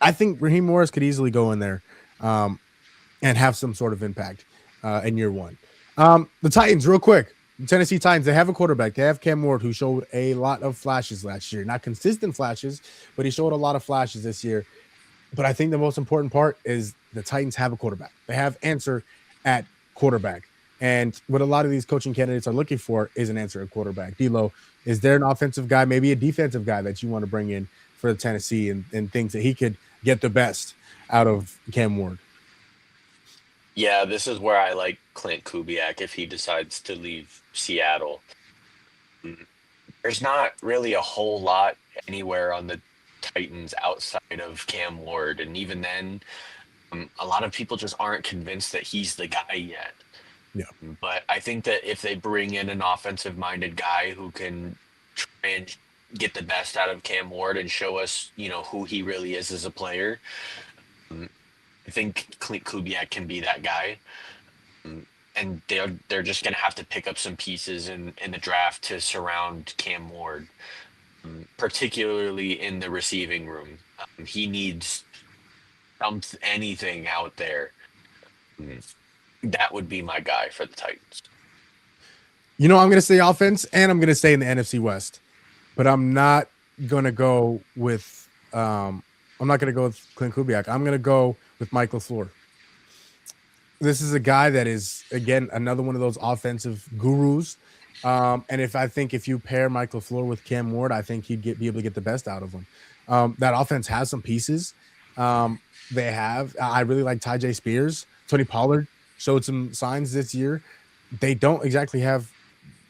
I think Raheem Morris could easily go in there and have some sort of impact in year one. The Titans, real quick. The Tennessee Titans, they have a quarterback. They have Cam Ward, who showed a lot of flashes last year. Not consistent flashes, but he showed a lot of flashes this year. But I think the most important part is the Titans have a quarterback. They have answer at quarterback. And what a lot of these coaching candidates are looking for is an answer at quarterback. D-Lo, is there an offensive guy, maybe a defensive guy that you want to bring in for the Tennessee and things that he could get the best out of Cam Ward? Yeah, this is where I like Clint Kubiak if he decides to leave Seattle. There's not really a whole lot anywhere on the Titans outside of Cam Ward. And even then, a lot of people just aren't convinced that he's the guy yet. Yeah. But I think that if they bring in an offensive-minded guy who can try and get the best out of Cam Ward and show us, who he really is as a player, I think Clint Kubiak can be that guy. And they're just going to have to pick up some pieces in the draft to surround Cam Ward, particularly in the receiving room. He needs anything out there. That would be my guy for the Titans. I'm going to say offense, and I'm going to stay in the NFC West, but I'm not going to go with Clint Kubiak. I'm going to go with Mike LaFleur. This is a guy that is, again, another one of those offensive gurus. And if you pair Mike LaFleur with Cam Ward, I think he'd be able to get the best out of him. That offense has some pieces. I really like Tyjae Spears. Tony Pollard showed some signs this year. They don't exactly have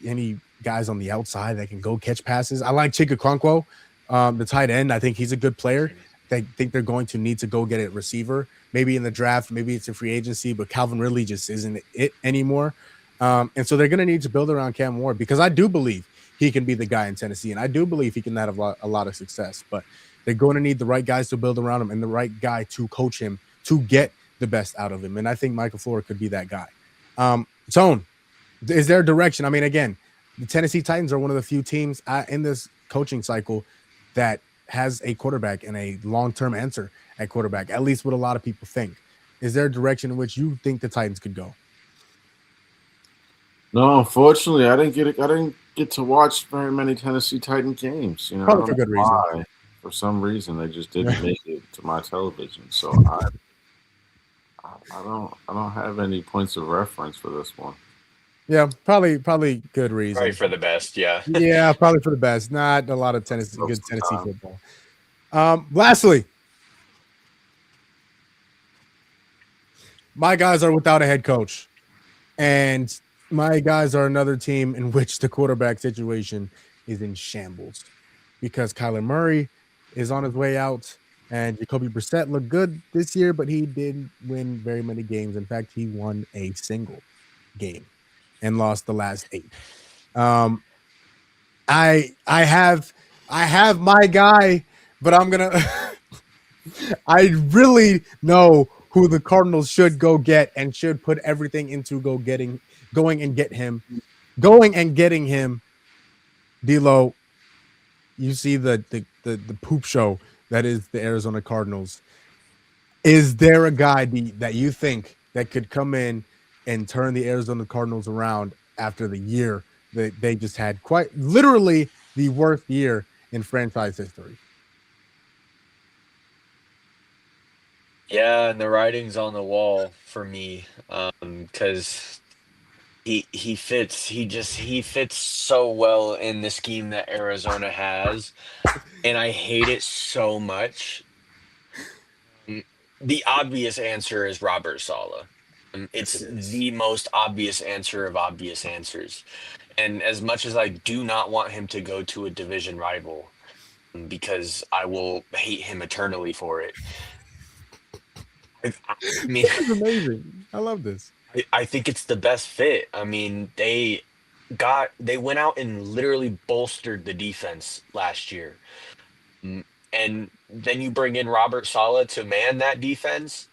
any guys on the outside that can go catch passes. I like Chika Okonkwo, the tight end. I think he's a good player. They think they're going to need to go get a receiver, maybe in the draft, maybe it's a free agency, but Calvin Ridley just isn't it anymore. And so they're going to need to build around Cam Ward because I do believe he can be the guy in Tennessee, and I do believe he can have a lot of success. But they're going to need the right guys to build around him and the right guy to coach him to get the best out of him. And I think Michael Flores could be that guy. Tone, is there a direction? I mean, again, the Tennessee Titans are one of the few teams in this coaching cycle that has a quarterback and a long-term answer at quarterback, at least what a lot of people think. Is there a direction in which you think the Titans could go? No, unfortunately, I didn't get to watch very many Tennessee Titan games. Probably for good reason. For some reason, they just didn't make it to my television. So I don't have any points of reference for this one. Yeah, probably good reason. Probably for the best. Yeah. Yeah, probably for the best. Not a lot of Tennessee, Most good of the Tennessee time. football. Lastly, my guys are without a head coach, and my guys are another team in which the quarterback situation is in shambles because Kyler Murray is on his way out, and Jacoby Brissett looked good this year, but he didn't win very many games. In fact, he won a single game and lost the last 8. I have my guy, but I'm gonna I really know who the Cardinals should go get and should put everything into going and getting him. D'Lo, you see the poop show that is the Arizona Cardinals. Is there a guy that you think that could come in and turn the Arizona Cardinals around after the year that they just had, quite literally the worst year in franchise history? Yeah, and the writing's on the wall for me, because he fits so well in the scheme that Arizona has, and I hate it so much. The obvious answer is Robert Saleh. It's the most obvious answer of obvious answers. And as much as I do not want him to go to a division rival, because I will hate him eternally for it. I mean, This is amazing. I love this. I think it's the best fit. I mean, they went out and literally bolstered the defense last year. And then you bring in Robert Saleh to man that defense.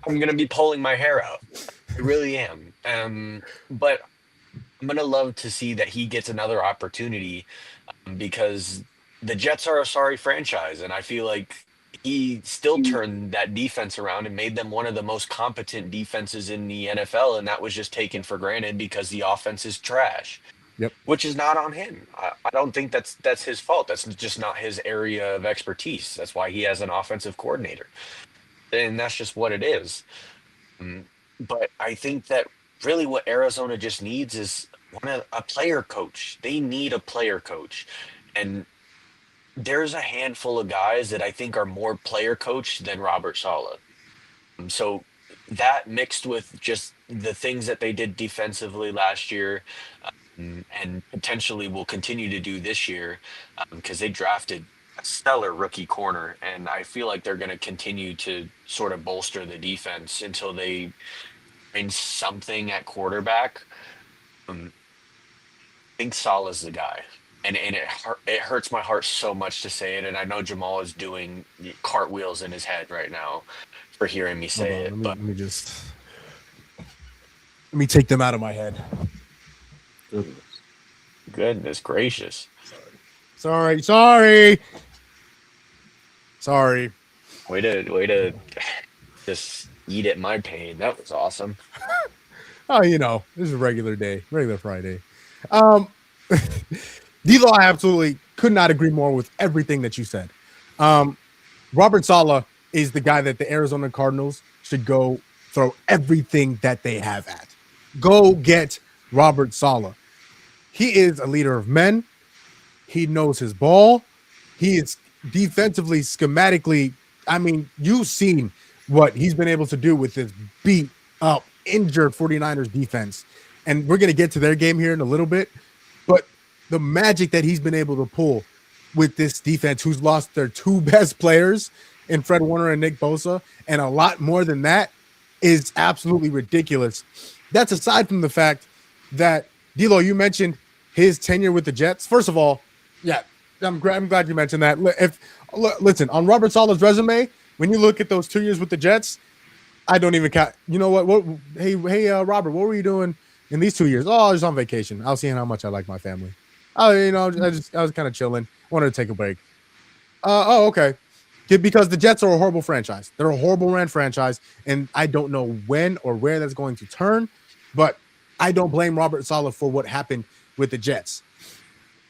I'm gonna be pulling my hair out. I really am. But I'm gonna love to see that he gets another opportunity, because the Jets are a sorry franchise, and I feel like he still turned that defense around and made them one of the most competent defenses in the NFL, and that was just taken for granted because the offense is trash. Yep. Which is not on him. I don't think that's his fault. That's just not his area of expertise. That's why he has an offensive coordinator, and that's just what it is. But I think that really what Arizona just needs is a player coach. They need a player coach, and there's a handful of guys that I think are more player coach than Robert Saleh. So that mixed with just the things that they did defensively last year, and potentially will continue to do this year, because they drafted a stellar rookie corner, and I feel like they're going to continue to sort of bolster the defense until they find something at quarterback. I think Saleh's the guy. And it hurts my heart so much to say it, and I know Jamal is doing cartwheels in his head right now for hearing me say it. But Let me take them out of my head. goodness gracious, Sorry. way to just eat at my pain. That was awesome. Oh, this is a regular Friday. D'Lo, I absolutely could not agree more with everything that you said. Robert Saleh is the guy that the Arizona Cardinals should go throw everything that they have at. Go get Robert Saleh. He is a leader of men. He knows his ball. He is defensively, schematically. I mean, you've seen what he's been able to do with this beat up, injured 49ers defense. And we're going to get to their game here in a little bit. But the magic that he's been able to pull with this defense, who's lost their 2 best players in Fred Warner and Nick Bosa, and a lot more than that, is absolutely ridiculous. That's aside from the fact that, D'Lo, you mentioned his tenure with the Jets. First of all, yeah, I'm glad you mentioned that. Listen, on Robert Saleh's resume, when you look at those 2 years with the Jets, I don't even count. You know what? Hey, Robert, what were you doing in these 2 years? Oh, I was on vacation. I was seeing how much I like my family. Oh, I was kind of chilling. Wanted to take a break. Okay. Because the Jets are a horrible franchise. They're a horrible ran franchise, and I don't know when or where that's going to turn, but I don't blame Robert Saleh for what happened with the Jets.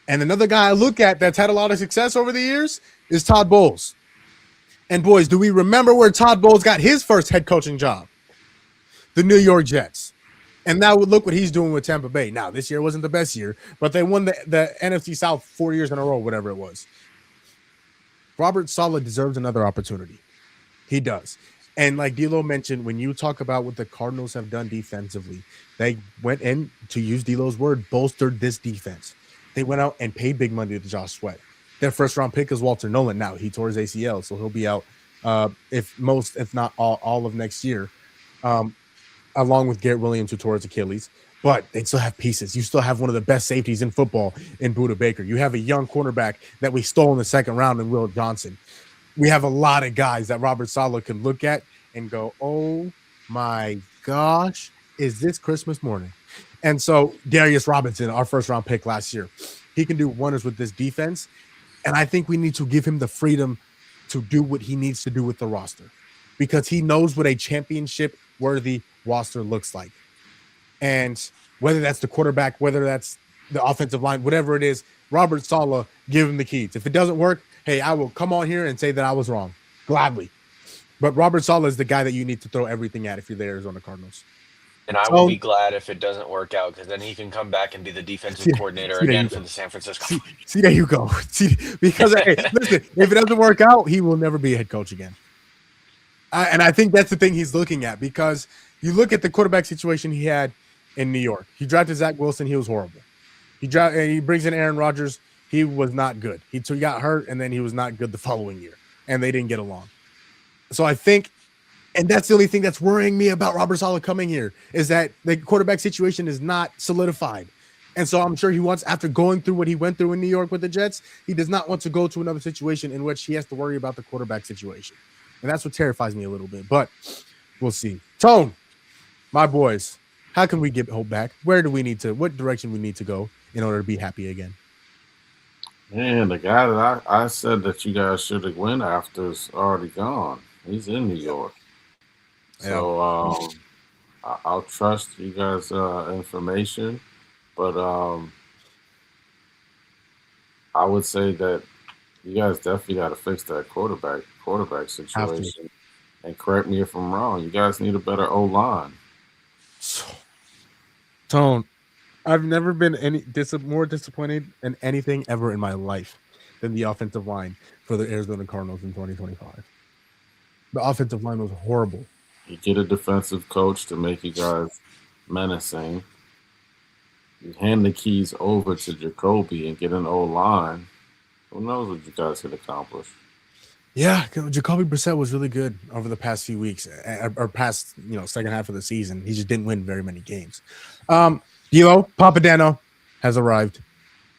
And another guy I look at that's had a lot of success over the years is Todd Bowles. And boys, do we remember where Todd Bowles got his first head coaching job? the New York Jets. And now look what he's doing with Tampa Bay. Now, this year wasn't the best year, but they won the NFC South 4 years in a row, whatever it was. Robert Saleh deserves another opportunity. He does. And like D'Lo mentioned, when you talk about what the Cardinals have done defensively, they went in, to use D'Lo's word, bolstered this defense. They went out and paid big money to Josh Sweat. Their first-round pick is Walter Nolan. Now, he tore his ACL, so he'll be out if not all of next year, along with Garrett Williams, who tore his Achilles. But they still have pieces. You still have one of the best safeties in football in Budda Baker. You have a young cornerback that we stole in the second round in Will Johnson. We have a lot of guys that Robert Saleh can look at and go, oh my gosh, is this Christmas morning? And so Darius Robinson, our first round pick last year, he can do wonders with this defense. And I think we need to give him the freedom to do what he needs to do with the roster, because he knows what a championship worthy roster looks like. And whether that's the quarterback, whether that's the offensive line, whatever it is, Robert Saleh, give him the keys. If it doesn't work, hey, I will come on here and say that I was wrong, gladly. But Robert Saleh is the guy that you need to throw everything at if you're the Arizona Cardinals. And I will be glad if it doesn't work out, because then he can come back and be the defensive coordinator again for the San Francisco. See, there you go. Because hey, listen, if it doesn't work out, he will never be a head coach again. And I think that's the thing he's looking at, because you look at the quarterback situation he had in New York. He drafted Zach Wilson. He was horrible. He brings in Aaron Rodgers. He was not good. He got hurt, and then he was not good the following year, and they didn't get along. So I think, and that's the only thing that's worrying me about Robert Saleh coming here, is that the quarterback situation is not solidified. And so I'm sure he wants, after going through what he went through in New York with the Jets, he does not want to go to another situation in which he has to worry about the quarterback situation. And that's what terrifies me a little bit, but we'll see. Tone, my boys, how can we get hope back? What direction we need to go in order to be happy again? Man, the guy that I said that you guys should have went after is already gone. He's in New York. So I'll trust you guys' information. But I would say that you guys definitely got to fix that quarterback situation. And correct me if I'm wrong. You guys need a better O-line. Tone, I've never been more disappointed in anything ever in my life than the offensive line for the Arizona Cardinals in 2025. The offensive line was horrible. You get a defensive coach to make you guys menacing. You hand the keys over to Jacoby and get an O-line. Who knows what you guys could accomplish? Yeah, Jacoby Brissett was really good over the past few weeks, or past second half of the season. He just didn't win very many games. D'Lo Papadano has arrived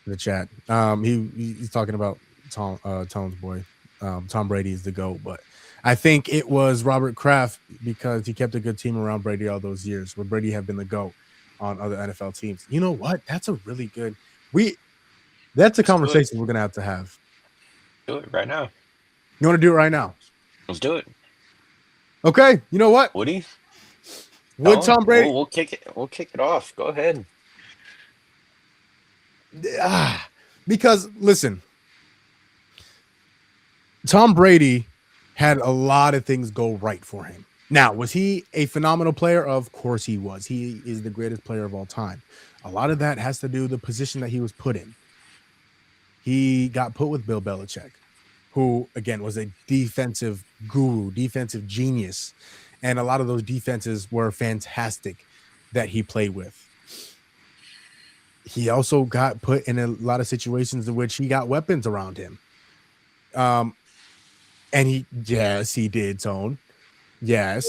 in the chat. He's talking about Tone's boy. Tom Brady is the GOAT, but I think it was Robert Kraft, because he kept a good team around Brady all those years, where Brady had been the GOAT on other NFL teams. You know what? That's a really good. That's a conversation we're gonna have. Do it right now. You want to do it right now? Let's do it. Okay. You know what? Woody? Would Tom Brady? We'll kick it off. Go ahead. Because listen, Tom Brady had a lot of things go right for him. Now, was he a phenomenal player? Of course he was. He is the greatest player of all time. A lot of that has to do with the position that he was put in. He got put with Bill Belichick, who, again, was a defensive guru, defensive genius. And a lot of those defenses were fantastic that he played with. He also got put in a lot of situations in which he got weapons around him. And he did, Tone. Yes.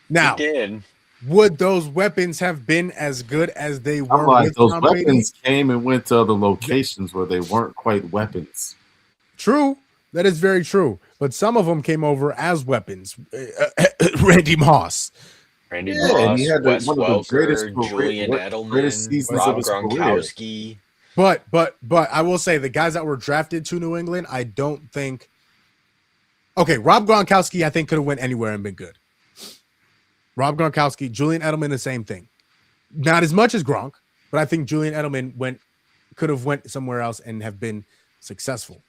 Now, he did. Would those weapons have been as good as they were? I'm like, those weapons came and went to other locations where they weren't quite weapons. True. That is very true. But some of them came over as weapons. Randy Moss. And he had Wes one of the greatest Julian Edelman, greatest seasons Rob of his Gronkowski. career. But I will say, the guys that were drafted to New England, I don't think. Okay, Rob Gronkowski, I think, could have went anywhere and been good. Rob Gronkowski, Julian Edelman, the same thing. Not as much as Gronk, but I think Julian Edelman could have went somewhere else and have been successful.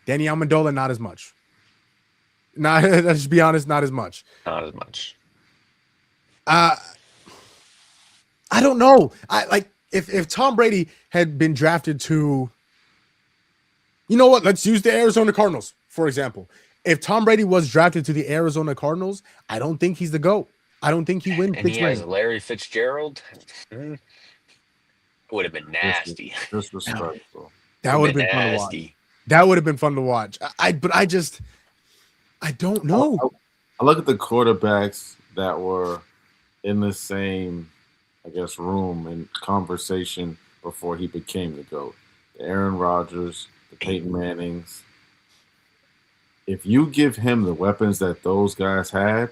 Danny Amendola, not as much. Let's be honest, not as much. Not as much. I don't know. I like if Tom Brady had been drafted to, you know what? Let's use the Arizona Cardinals, for example. If Tom Brady was drafted to the Arizona Cardinals, I don't think he's the GOAT. I don't think he wins And he six has rings. Larry Fitzgerald. Would have been nasty. Disrespectful. That would have been fun to watch. That would have been fun to watch. But I don't know. I look at the quarterbacks that were in the same, I guess, room and conversation before he became the GOAT. The Aaron Rodgers, the Peyton Mannings. If you give him the weapons that those guys had,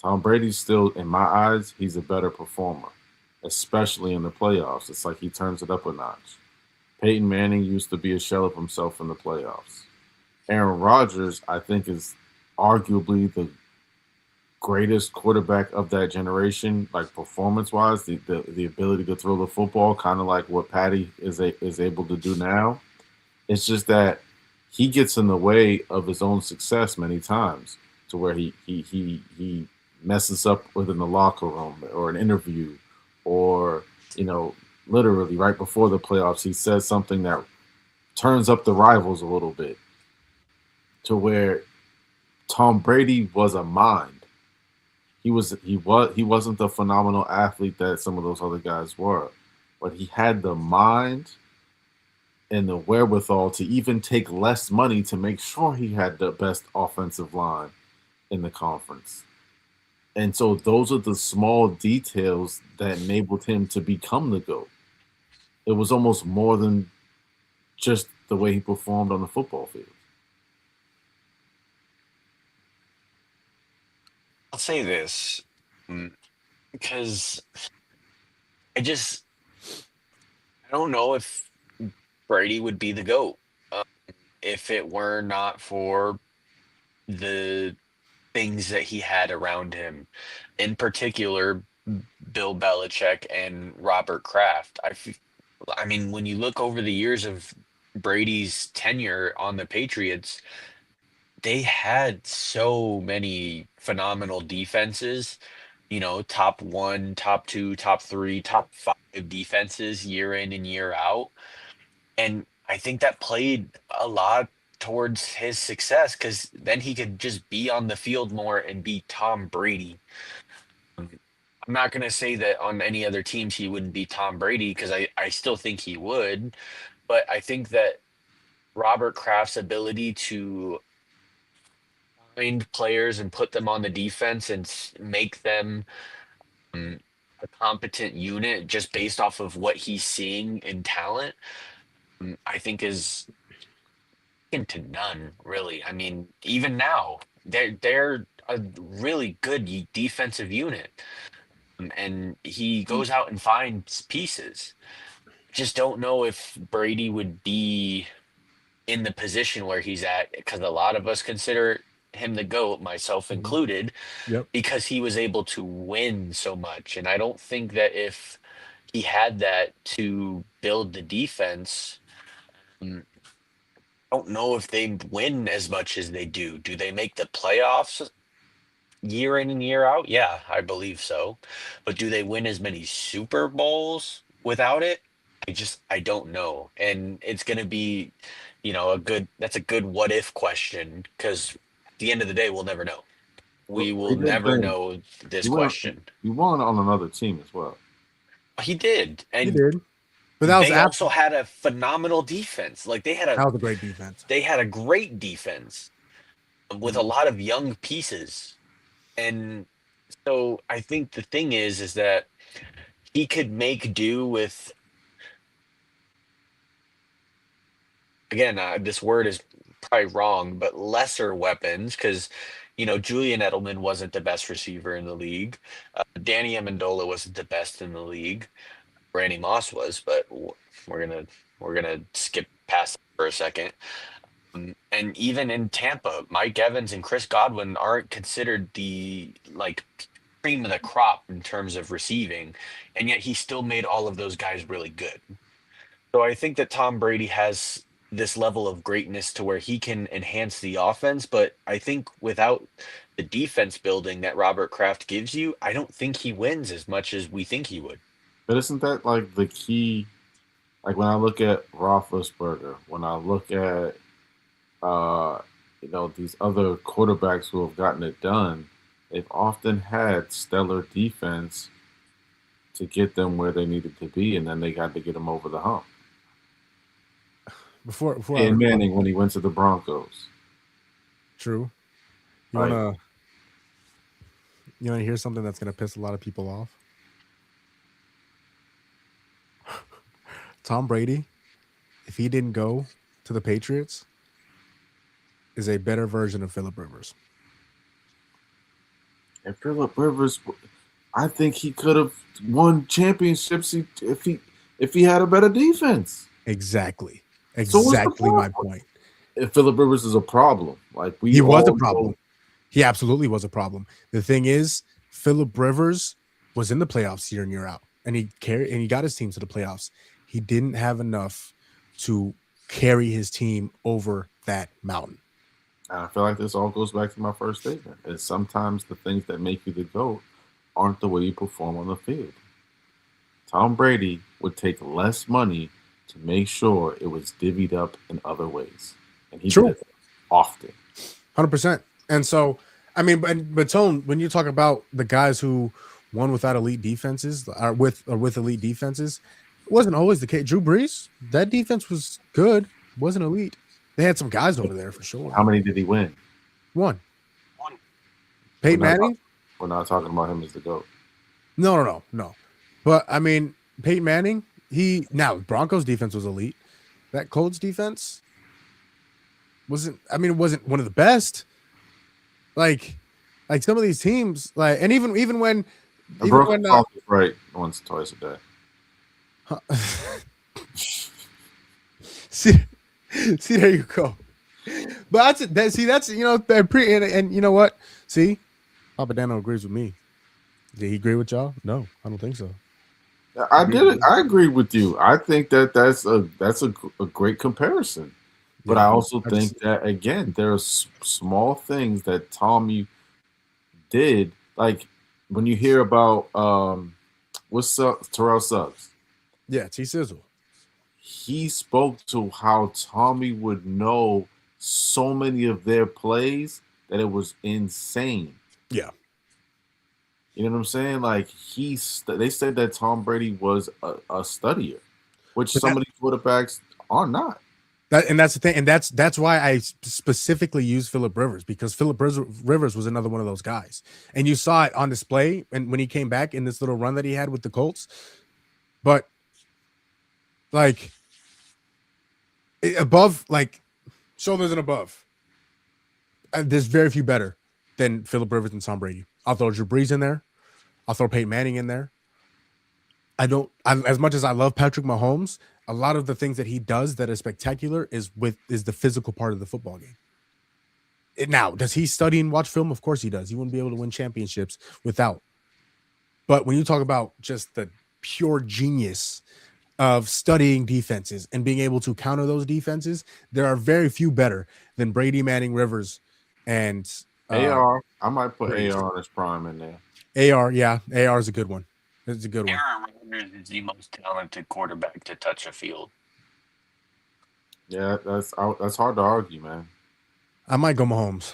Tom Brady's still, in my eyes, he's a better performer, especially in the playoffs. It's like he turns it up a notch. Peyton Manning used to be a shell of himself in the playoffs. Aaron Rodgers, I think, is arguably the greatest quarterback of that generation, like performance-wise, the ability to throw the football, kind of like what Patty is able to do now. It's just that he gets in the way of his own success many times, to where he messes up within the locker room or an interview, or literally right before the playoffs, he says something that turns up the rivals a little bit, to where Tom Brady was a mind. He wasn't the phenomenal athlete that some of those other guys were, but he had the mind and the wherewithal to even take less money to make sure he had the best offensive line in the conference. And so those are the small details that enabled him to become the GOAT. It was almost more than just the way he performed on the football field. I'll say this because I don't know if Brady would be the GOAT if it were not for the things that he had around him, in particular Bill Belichick and Robert Kraft. I mean, when you look over the years of Brady's tenure on the Patriots, they had so many phenomenal defenses, top one, top two, top three, top five defenses year in and year out. And I think that played a lot towards his success, because then he could just be on the field more and be Tom Brady. I'm not going to say that on any other teams he wouldn't be Tom Brady, because I still think he would. But I think that Robert Kraft's ability to find players and put them on the defense and make them a competent unit just based off of what he's seeing in talent, I think is second to none, really. I mean, even now, they're a really good defensive unit, and he goes out and finds pieces. Just don't know if Brady would be in the position where he's at, because a lot of us consider him the GOAT, myself included, because he was able to win so much. And I don't think that if he had that to build the defense, I don't know if they win as much as they do. Do they make the playoffs year in and year out? Yeah, I believe so. But do they win as many Super Bowls without it? I don't know. And it's going to be, that's a good what if question, because at the end of the day, we'll never know. We will never know this question. He won on another team as well. He did. And He did. But that they also had a phenomenal defense. Like that was a great defense. They had a great defense with a lot of young pieces. And so I think the thing is that he could make do with, again, this word is probably wrong, but lesser weapons, because Julian Edelman wasn't the best receiver in the league. Danny Amendola wasn't the best in the league. Randy Moss was, but we're gonna skip past that for a second. And even in Tampa, Mike Evans and Chris Godwin aren't considered the cream of the crop in terms of receiving, and yet he still made all of those guys really good. So I think that Tom Brady has this level of greatness to where he can enhance the offense, but I think without the defense building that Robert Kraft gives you, I don't think he wins as much as we think he would. But isn't that like the key? Like when I look at Roethlisberger, when I look at these other quarterbacks who have gotten it done, they've often had stellar defense to get them where they needed to be, and then they got to get them over the hump. Before And Manning when he went to the Broncos. True. You wanna hear something that's gonna piss a lot of people off? Tom Brady, if he didn't go to the Patriots, is a better version of Phillip Rivers. And Phillip Rivers, I think he could have won championships if he had a better defense. Exactly So my point. If Phillip Rivers is a problem, like He was a problem. He absolutely was a problem. The thing is, Phillip Rivers was in the playoffs year in, year out, and he got his team to the playoffs. He didn't have enough to carry his team over that mountain. I feel like this all goes back to my first statement. And sometimes the things that make you the GOAT aren't the way you perform on the field. Tom Brady would take less money to make sure it was divvied up in other ways. And he did it often. 100%. And so, I mean, but Tone, when you talk about the guys who won without elite defenses, or with elite defenses, it wasn't always the case. Drew Brees, that defense was good, wasn't elite. They had some guys over there for sure. How many did he win? One. Peyton Manning? We're not talking about him as the GOAT. No. But I mean, Peyton Manning, Broncos defense was elite. That Colts defense it wasn't one of the best. Like some of these teams, and even when right once, twice a day. See, there you go. But that's and you know what? See, Papa Dano agrees with me. Did he agree with y'all? No, I don't think so. I did it. I agree with you. I think that's a great comparison. But I also think that, again, there are small things that Tommy did. Like when you hear about what's up, Terrell Suggs. Yeah, T-Sizzle. He spoke to how Tommy would know so many of their plays that it was insane. Yeah. You know what I'm saying? Like they said that Tom Brady was a studier, which some of these quarterbacks are not. That's the thing, and that's why I specifically use Phillip Rivers, because Phillip Rivers was another one of those guys, and you saw it on display and when he came back in this little run that he had with the Colts. But above, shoulders and above, there's very few better than Phillip Rivers and Tom Brady. I'll throw Drew Brees in there. I'll throw Peyton Manning in there. As much as I love Patrick Mahomes, a lot of the things that he does that is spectacular is the physical part of the football game. Now, does he study and watch film? Of course he does. He wouldn't be able to win championships without. But when you talk about just the pure genius of studying defenses and being able to counter those defenses, there are very few better than Brady, Manning, Rivers, and AR. I might put AR on his prime in there. AR, yeah. AR is a good one. It's a good one. Aaron Rodgers is the most talented quarterback to touch a field. Yeah, that's hard to argue, man. I might go Mahomes.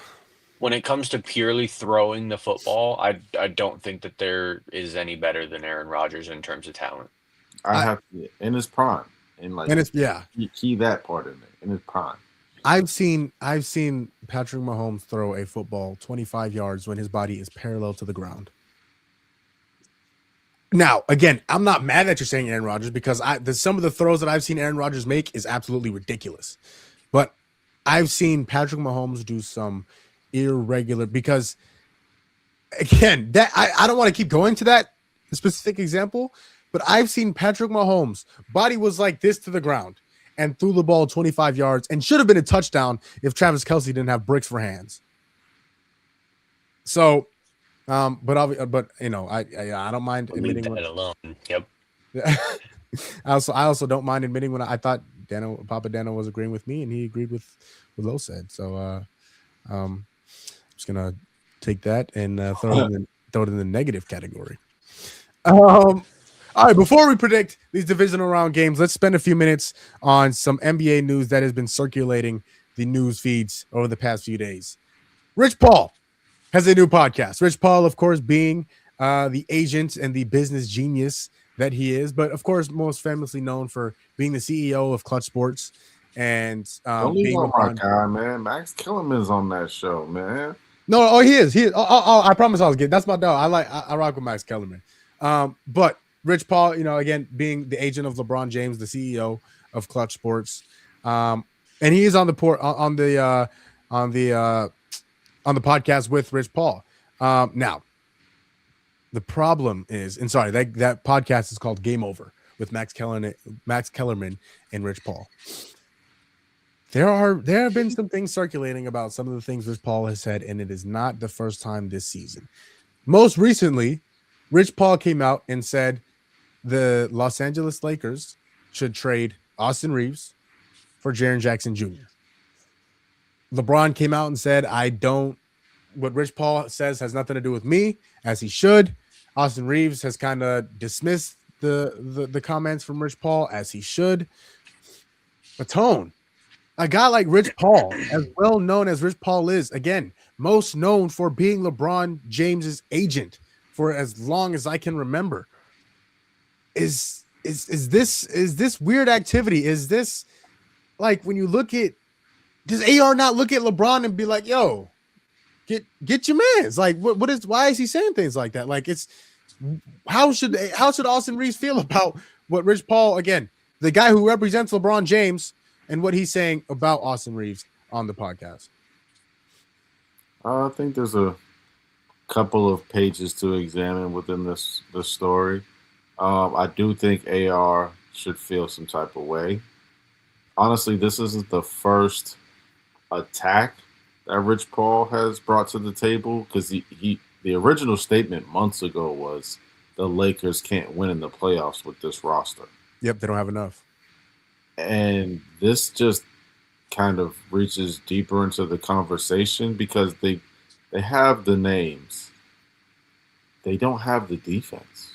When it comes to purely throwing the football, I don't think that there is any better than Aaron Rodgers in terms of talent. I have to, in his prime, key that part in there in his prime. I've seen Patrick Mahomes throw a football 25 yards when his body is parallel to the ground. Now, again, I'm not mad that you're saying Aaron Rodgers, because some of the throws that I've seen Aaron Rodgers make is absolutely ridiculous. But I've seen Patrick Mahomes do some irregular, because, again, that I don't want to keep going to that specific example, but I've seen Patrick Mahomes' body was like this to the ground and threw the ball 25 yards and should have been a touchdown if Travis Kelce didn't have bricks for hands. So, but you know, I don't mind admitting that alone. Yep. I also don't mind admitting when I thought Papa Dano was agreeing with me, and he agreed with what Lo said. So, I'm just gonna take that and throw it in the negative category. All right, before we predict these divisional round games, let's spend a few minutes on some NBA news that has been circulating the news feeds over the past few days. Rich Paul has a new podcast. Rich Paul, of course, being the agent and the business genius that he is, but of course, most famously known for being the CEO of Clutch Sports and Don't leave on my guy, man. Max Kellerman's on that show, man. No, he is. He is. I promise I was good. That's my dog. I rock with Max Kellerman. But Rich Paul, again, being the agent of LeBron James, the CEO of Clutch Sports, and he is on the podcast with Rich Paul. Now, the problem is, and sorry, that podcast is called Game Over with Max Kellerman, and Rich Paul. There have been some things circulating about some of the things Rich Paul has said, and it is not the first time this season. Most recently, Rich Paul came out and said the Los Angeles Lakers should trade Austin Reeves for Jaren Jackson Jr. LeBron came out and said, what Rich Paul says has nothing to do with me, as he should. Austin Reeves has kind of dismissed the comments from Rich Paul, as he should. But Tone, a guy like Rich Paul, as well known as Rich Paul is, again, most known for being LeBron James's agent for as long as I can remember. Is this weird activity? Is this like when you look at, does AR not look at LeBron and be like, yo, get your man's? Like, why is he saying things like that? Like, it's how should Austin Reeves feel about what Rich Paul, again, the guy who represents LeBron James, and what he's saying about Austin Reeves on the podcast? I think there's a couple of pages to examine within this story. I do think AR should feel some type of way. Honestly, this isn't the first attack that Rich Paul has brought to the table, because the original statement months ago was the Lakers can't win in the playoffs with this roster. Yep, they don't have enough. And this just kind of reaches deeper into the conversation, because they have the names. They don't have the defense.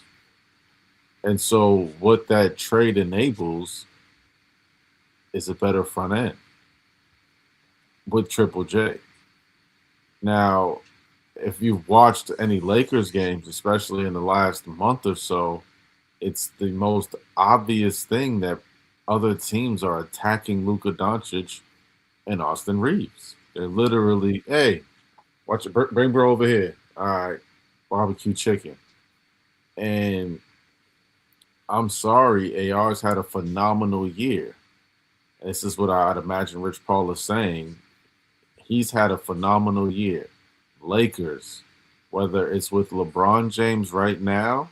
And so what that trade enables is a better front end with Triple J. Now, if you've watched any Lakers games, especially in the last month or so, it's the most obvious thing that other teams are attacking Luka Doncic and Austin Reeves. They're literally, hey, watch it, bring bro over here. All right, barbecue chicken. And I'm sorry, AR's had a phenomenal year. This is what I'd imagine Rich Paul is saying. He's had a phenomenal year. Lakers, whether it's with LeBron James right now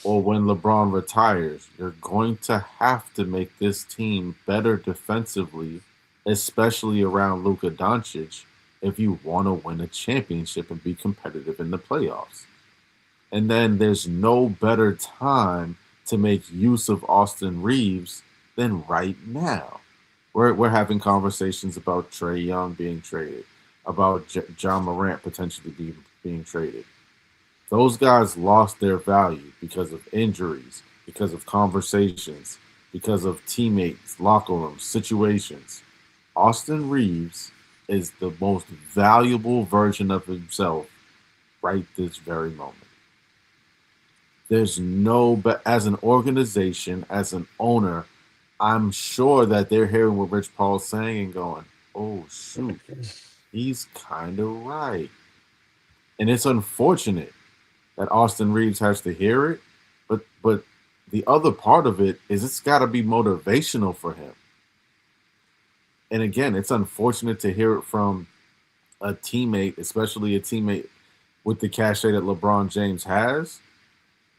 or when LeBron retires, you're going to have to make this team better defensively, especially around Luka Doncic, if you want to win a championship and be competitive in the playoffs. And then there's no better time to make use of Austin Reeves than right now. We're having conversations about Trae Young being traded, about Ja Morant potentially being traded. Those guys lost their value because of injuries, because of conversations, because of teammates, locker rooms, situations. Austin Reeves is the most valuable version of himself right this very moment. There's but as an organization, as an owner, I'm sure that they're hearing what Rich Paul's saying and going, oh, shoot, he's kind of right. And it's unfortunate that Austin Reeves has to hear it, but the other part of it is it's got to be motivational for him. And again, it's unfortunate to hear it from a teammate, especially a teammate with the cachet that LeBron James has.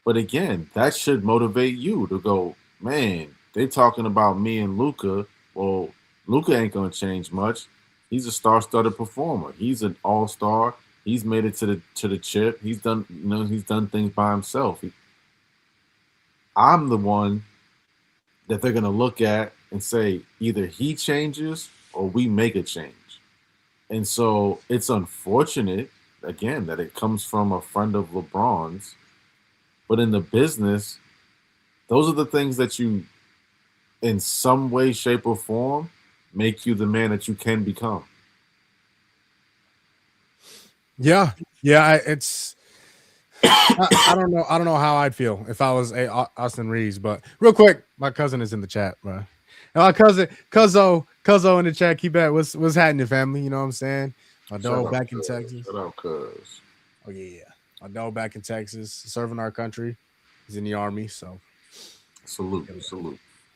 But again, that should motivate you to go, man, they're talking about me and Luka. Well, Luka ain't going to change much. He's a star-studded performer. He's an all-star. He's made it to the chip. He's done things by himself. I'm the one that they're going to look at and say either he changes or we make a change. And so it's unfortunate again, that it comes from a friend of LeBron's. But in the business, those are the things that you, in some way, shape, or form, make you the man that you can become. Yeah. It's I don't know. I don't know how I'd feel if I was Austin Reeves. But real quick, my cousin is in the chat, bro. And my cousin, Cuzzo in the chat. Keep that. What's happening, family? You know what I'm saying? My dog back in Texas. Shut up, cuz. Oh yeah. My dog back in Texas, serving our country. He's in the army, so Salute.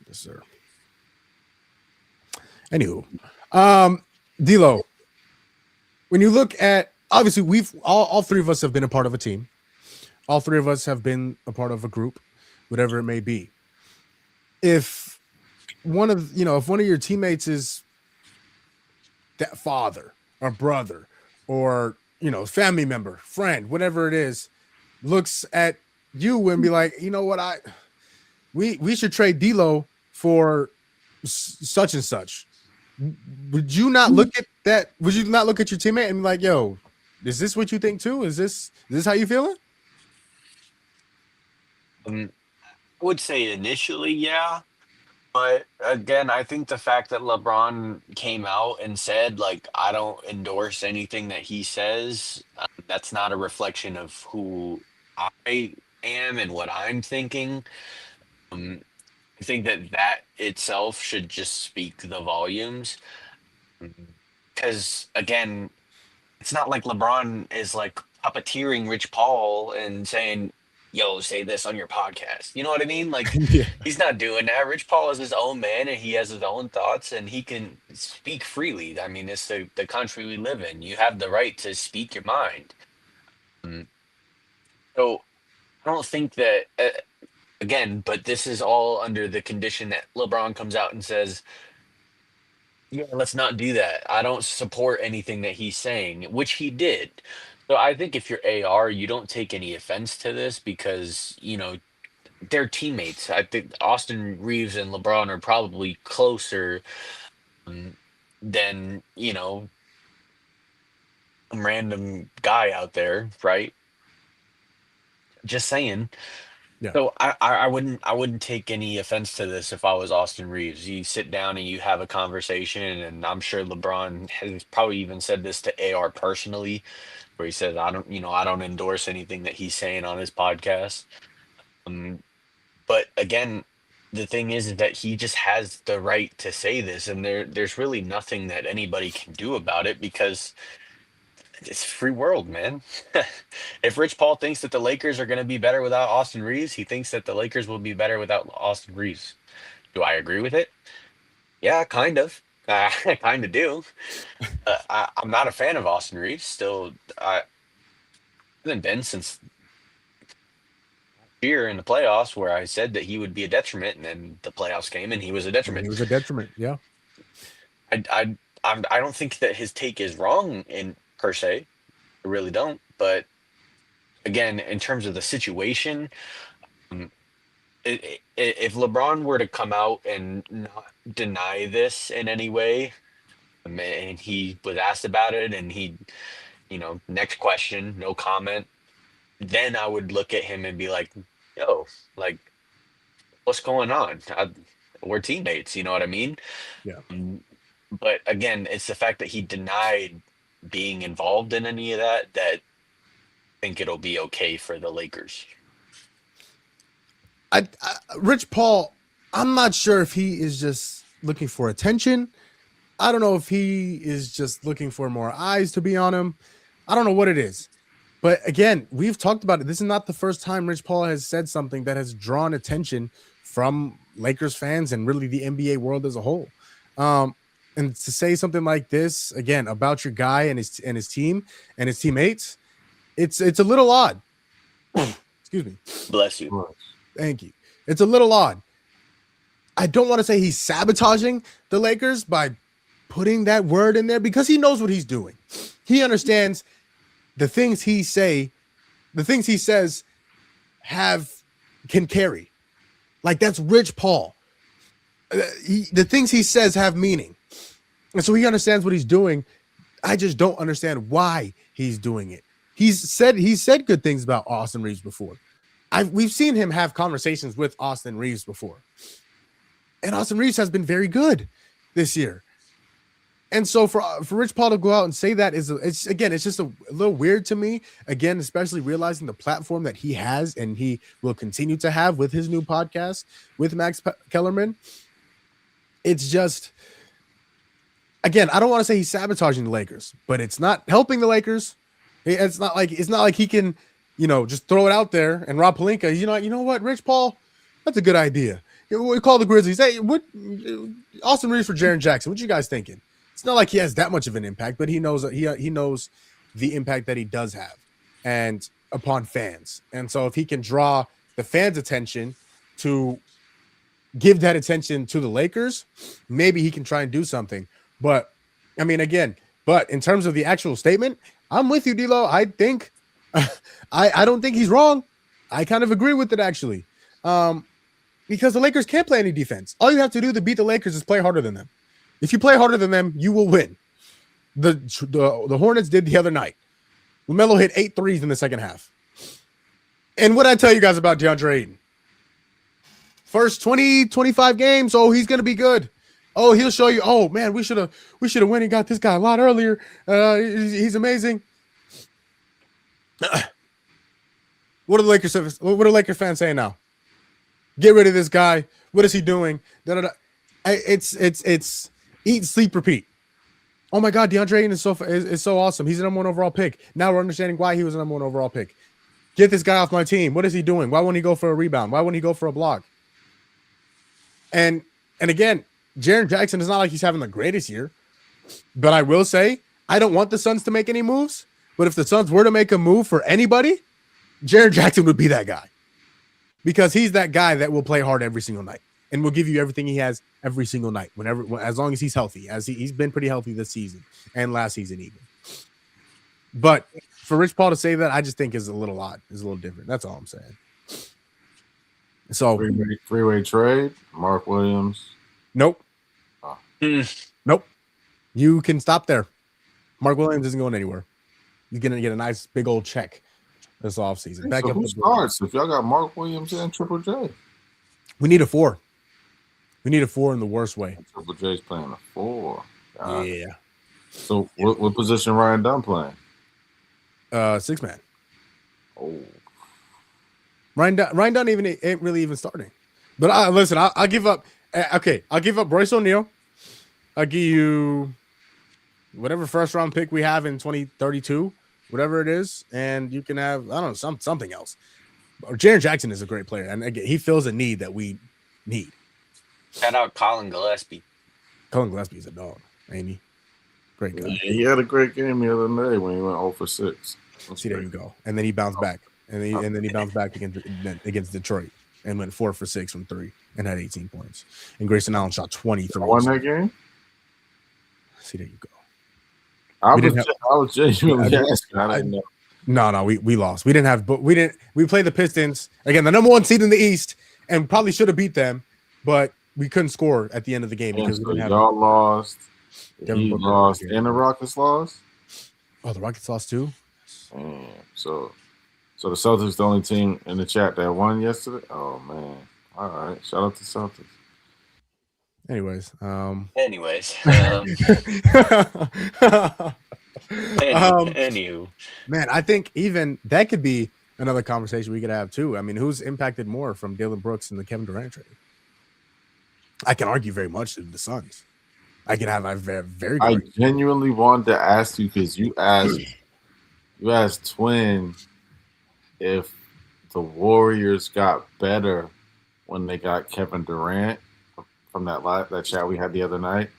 yes, sir. Anywho, D'Lo, when you look at, obviously we've all three of us have been a part of a team. All three of us have been a part of a group, whatever it may be. If one of your teammates is that father or brother or family member, friend, whatever it is, looks at you and be like, you know what, we should trade D'Lo for such and such. Would you not look at that? Would you not look at your teammate and be like, yo, is this what you think too? Is this how you feeling? I would say initially, yeah. But again, I think the fact that LeBron came out and said, like, I don't endorse anything that he says, that's not a reflection of who I am and what I'm thinking. I think that itself should just speak the volumes. Because, again, it's not like LeBron is like puppeteering Rich Paul and saying, yo, say this on your podcast. You know what I mean? Like, Yeah. he's not doing that. Rich Paul is his own man and he has his own thoughts and he can speak freely. I mean, it's the country we live in. You have the right to speak your mind. So I don't think that, again, but this is all under the condition that LeBron comes out and says, yeah, let's not do that. I don't support anything that he's saying, which he did. So I think if you're AR, you don't take any offense to this because, they're teammates. I think Austin Reeves and LeBron are probably closer than, some random guy out there, right? Just saying. Yeah. So I wouldn't take any offense to this if I was Austin Reeves. You sit down and you have a conversation, and I'm sure LeBron has probably even said this to AR personally, where he says, I don't endorse anything that he's saying on his podcast. But again, the thing is that he just has the right to say this, and there's really nothing that anybody can do about it because it's free world, man. If Rich Paul thinks that the Lakers are going to be better without Austin Reeves, he thinks that the Lakers will be better without Austin Reeves. Do I agree with it? Yeah, kind of. I kind of do. I'm not a fan of Austin Reeves. Still, I haven't been since year in the playoffs where I said that he would be a detriment, and then the playoffs came and he was a detriment. He was a detriment. Yeah. I don't think that his take is wrong in per se. I really don't. But again, in terms of the situation, if LeBron were to come out and not deny this in any way, and he was asked about it, and he, next question, no comment, then I would look at him and be like, yo, like, what's going on? We're teammates, you know what I mean? Yeah. But again, it's the fact that he denied being involved in any of that I think it'll be okay for the Lakers. Rich Paul, I'm not sure if he is just looking for attention. I don't know if he is just looking for more eyes to be on him. I don't know what it is. But again, we've talked about it. This is not the first time Rich Paul has said something that has drawn attention from Lakers fans and really the NBA world as a whole. And to say something like this again about your guy and his team and his teammates, it's a little odd. Excuse me. Bless you. Thank you. It's a little odd. I don't want to say he's sabotaging the Lakers by putting that word in there because he knows what he's doing. He understands the things he says can carry. Like, that's Rich Paul. The things he says have meaning. And so he understands what he's doing. I just don't understand why he's doing it. he's said good things about Austin Reeves before. We've seen him have conversations with Austin Reeves before. And Austin Reeves has been very good this year. And so for Rich Paul to go out and say that it's just a little weird to me. Again, especially realizing the platform that he has and he will continue to have with his new podcast with Max Kellerman. It's just, again, I don't want to say he's sabotaging the Lakers, but it's not helping the Lakers. It's not like he can, just throw it out there. And Rob Pelinka, you know what, Rich Paul, that's a good idea. We call the Grizzlies. Hey, what Austin Reeves for Jaren Jackson? What you guys thinking? It's not like he has that much of an impact, but he knows he knows the impact that he does have and upon fans. And so if he can draw the fans' attention to give that attention to the Lakers, maybe he can try and do something. But I mean, again, in terms of the actual statement, I'm with you, D-Lo. I think I don't think he's wrong. I kind of agree with it actually. Because the Lakers can't play any defense. All you have to do to beat the Lakers is play harder than them. If you play harder than them, you will win. The Hornets did the other night. LaMelo hit 8 threes in the second half. And what I tell you guys about DeAndre Ayton? First 20, 25 games, he's going to be good. Oh, he'll show you, man, we should have went and got this guy a lot earlier. He's amazing. What are the Lakers fans saying now? Get rid of this guy. What is he doing? It's eat, sleep, repeat. Oh my God, DeAndre Ayton is so awesome. He's the number 1 overall pick. Now we're understanding why he was the number 1 overall pick. Get this guy off my team. What is he doing? Why won't he go for a rebound? Why won't he go for a block? And again, Jaren Jackson is not like he's having the greatest year. But I will say, I don't want the Suns to make any moves. But if the Suns were to make a move for anybody, Jaren Jackson would be that guy. Because he's that guy that will play hard every single night and will give you everything he has every single night, as long as he's healthy, as he's been pretty healthy this season and last season even. But for Rich Paul to say that, I just think is a little odd, is a little different. That's all I'm saying. So Freeway trade, Mark Williams. Nope. Nope. You can stop there. Mark Williams isn't going anywhere. He's going to get a nice big old check this offseason. So who starts if y'all got Mark Williams and Triple J? We need a 4. We need a 4 in the worst way. Triple J's playing a 4. Yeah. So what position Ryan Dunn playing? 6-man. Oh. Ryan Dunn ain't really even starting. But listen, I'll give up. Okay, I'll give up Bryce O'Neal. I'll give you whatever first round pick we have in 2032, whatever it is, and you can have, I don't know, something else. Jaren Jackson is a great player, and again, he fills a need that we need. Shout out Colin Gillespie. Colin Gillespie's a dog, ain't he? Great guy. Yeah, he had a great game the other day when he went 0 for 6. See, there you go. And then he bounced back, and then he bounced back against Detroit and went 4 for 6 from 3 and had 18 points. And Grayson Allen shot 23. Won that game? See, there you go. I was genuinely asking. I didn't know. No, we lost. We played the Pistons again, the number 1 seed in the East, and probably should have beat them, but we couldn't score at the end of the game because we didn't have. Y'all lost. He lost, and the Rockets lost. Oh, the Rockets lost too. So the Celtics the only team in the chat that won yesterday. Oh man! All right, shout out to Celtics. Anyways, Anywho, man, I think even that could be another conversation we could have too. I mean, who's impacted more from Dillon Brooks and the Kevin Durant trade? I can argue very much to the Suns. I can have a very good argument. Genuinely wanted to ask you because you asked Twin if the Warriors got better when they got Kevin Durant from that chat we had the other night.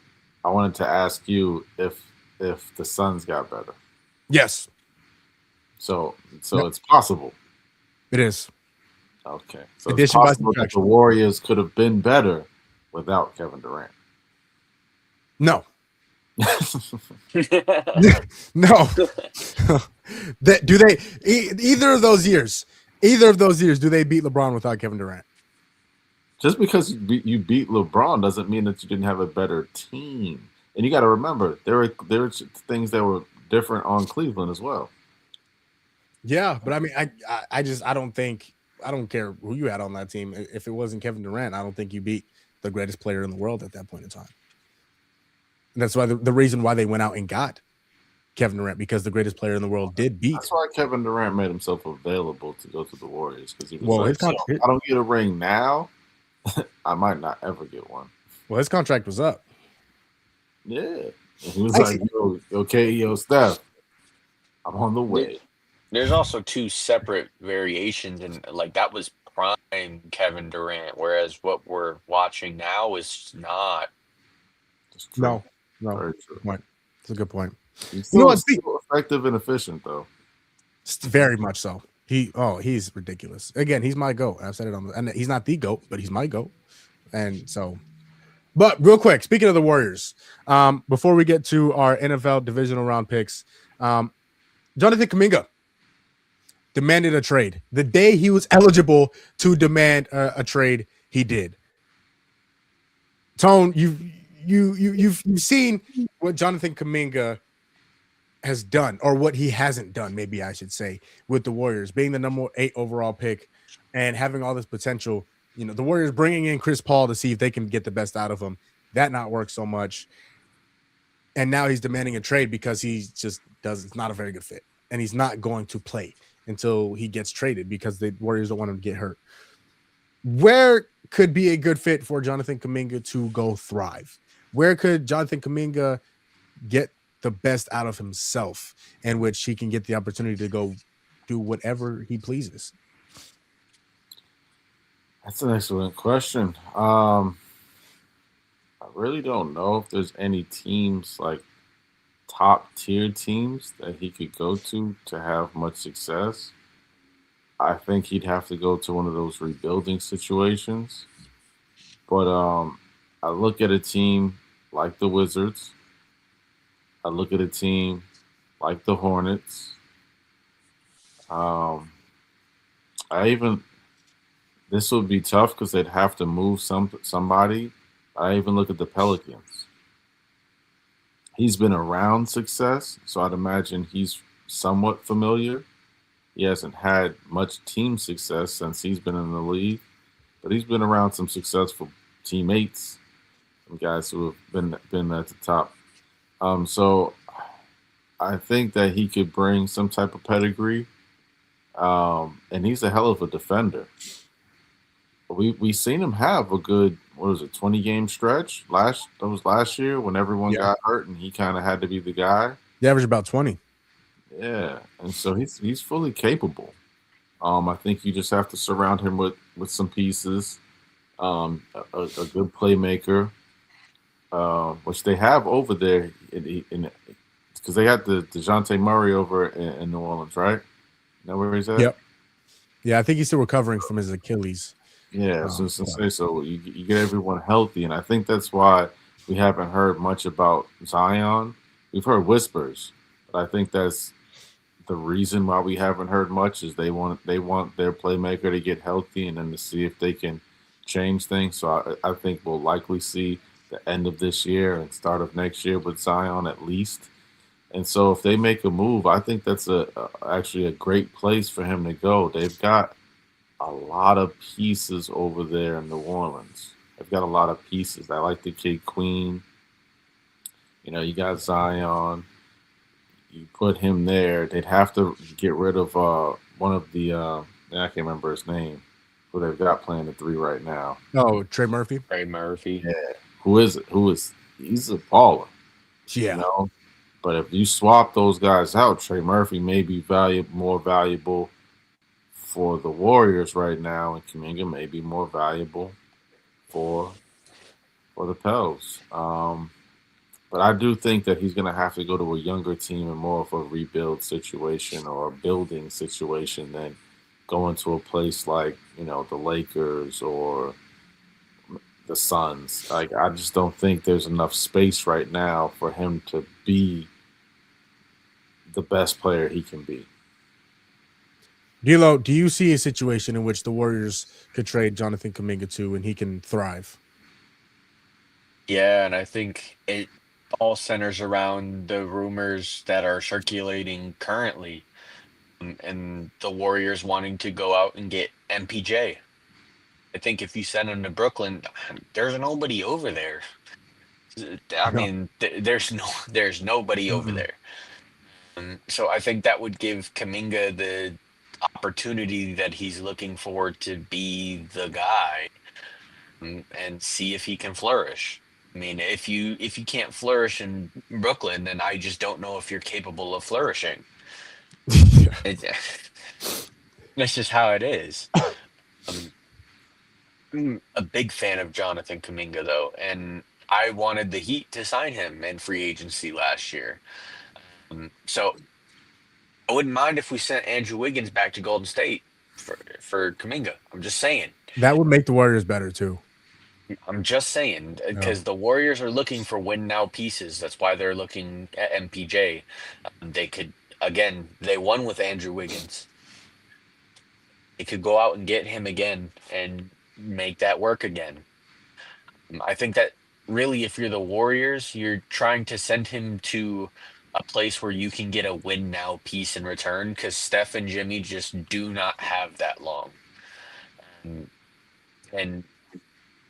I wanted to ask you if the Suns got better. Yes. So it's possible. It is. Okay. So Addition it's possible that the Warriors could have been better without Kevin Durant. No. No. Do they either of those years, do they beat LeBron without Kevin Durant? Just because you beat LeBron doesn't mean that you didn't have a better team. And you got to remember, there were things that were different on Cleveland as well. Yeah, but I mean, I just I don't care who you had on that team. If it wasn't Kevin Durant, I don't think you beat the greatest player in the world at that point in time. And that's why the reason why they went out and got Kevin Durant, because the greatest player in the world did beat. That's why Kevin Durant made himself available to go to the Warriors, because he was Well, like, his "Yo, contract, if I don't get a ring now, I might not ever get one." his contract was up. Yeah, and he was I like, "Yo, okay, yo, Steph, I'm on the There- way." There's also two separate variations, and like that was prime Kevin Durant, whereas what we're watching now is not. It's true. No, Very true. point. It's a good point. He's You know still, what? still effective and efficient, though. Very much so. He's ridiculous. Again, he's my goat. I've said it and he's not the goat, but he's my goat. And so, but real quick, speaking of the Warriors, before we get to our NFL divisional round picks, Jonathan Kuminga demanded a trade the day he was eligible to demand a trade. He did. Tone, you've seen what Jonathan Kuminga has done, or what he hasn't done, maybe I should say, with the Warriors, being the number 8 overall pick and having all this potential. You know, the Warriors bringing in Chris Paul to see if they can get the best out of him. That not work so much. And now he's demanding a trade because he just it's not a very good fit. And he's not going to play until he gets traded because the Warriors don't want him to get hurt. Where could be a good fit for Jonathan Kuminga to go thrive? Where could Jonathan Kuminga get the best out of himself, in which he can get the opportunity to go do whatever he pleases? That's an excellent question. I really don't know if there's any teams, like top tier teams, that he could go to have much success. I think he'd have to go to one of those rebuilding situations. But I look at a team like the Wizards. I look at a team like the Hornets. This would be tough because they'd have to move somebody. I even look at the Pelicans. He's been around success, so I'd imagine he's somewhat familiar. He hasn't had much team success since he's been in the league, but he's been around some successful teammates, some guys who have been at the top. So I think that he could bring some type of pedigree, and he's a hell of a defender. We seen him have a good 20-game stretch last year when everyone got hurt and he kind of had to be the guy. He averaged about 20. Yeah, and so he's fully capable. I think you just have to surround him with some pieces, a good playmaker, which they have over there, because they got the DeJounte Murray over in New Orleans, right? Know where he's at? Yep. Yeah, I think he's still recovering from his Achilles. Yeah, so you get everyone healthy, and I think that's why we haven't heard much about Zion. We've heard whispers, but I think that's the reason why we haven't heard much is they want their playmaker to get healthy and then to see if they can change things. So I think we'll likely see the end of this year and start of next year with Zion at least. And so if they make a move, I think that's actually a great place for him to go. They've got a lot of pieces over there in New Orleans. They've got a lot of pieces. I like the kid Queen. You know, you got Zion. You put him there. They'd have to get rid of one of the I can't remember his name, who they've got playing the 3 right now. Oh, Trey Murphy. Trey Murphy. Yeah. Who is it? He's a baller. Yeah. You know? But if you swap those guys out, Trey Murphy may be more valuable for the Warriors right now, and Kuminga may be more valuable for the Pels. But I do think that he's going to have to go to a younger team and more of a rebuild situation or a building situation than going to a place like, the Lakers or the Suns. Like, I just don't think there's enough space right now for him to be the best player he can be. D'Lo, do you see a situation in which the Warriors could trade Jonathan Kuminga to and he can thrive? Yeah, and I think it all centers around the rumors that are circulating currently. and the Warriors wanting to go out and get MPJ. I think if you send him to Brooklyn, there's nobody over there. I No. mean, there's nobody over Mm-mm. there. So I think that would give Kaminga the opportunity that he's looking for to be the guy, and see if he can flourish. I mean, if you can't flourish in Brooklyn, then I just don't know if you're capable of flourishing. It, that's just how it is. Um, I'm a big fan of Jonathan Kaminga, though, and I wanted the Heat to sign him in free agency last year. So I wouldn't mind if we sent Andrew Wiggins back to Golden State for Kaminga. I'm just saying. That would make the Warriors better too. I'm just saying No. because the Warriors are looking for win now pieces. That's why they're looking at MPJ. They could again. They won with Andrew Wiggins. They could go out and get him again and make that work again. I think that really, if you're the Warriors, you're trying to send him to a place where you can get a win now piece in return because Steph and Jimmy just do not have that long. And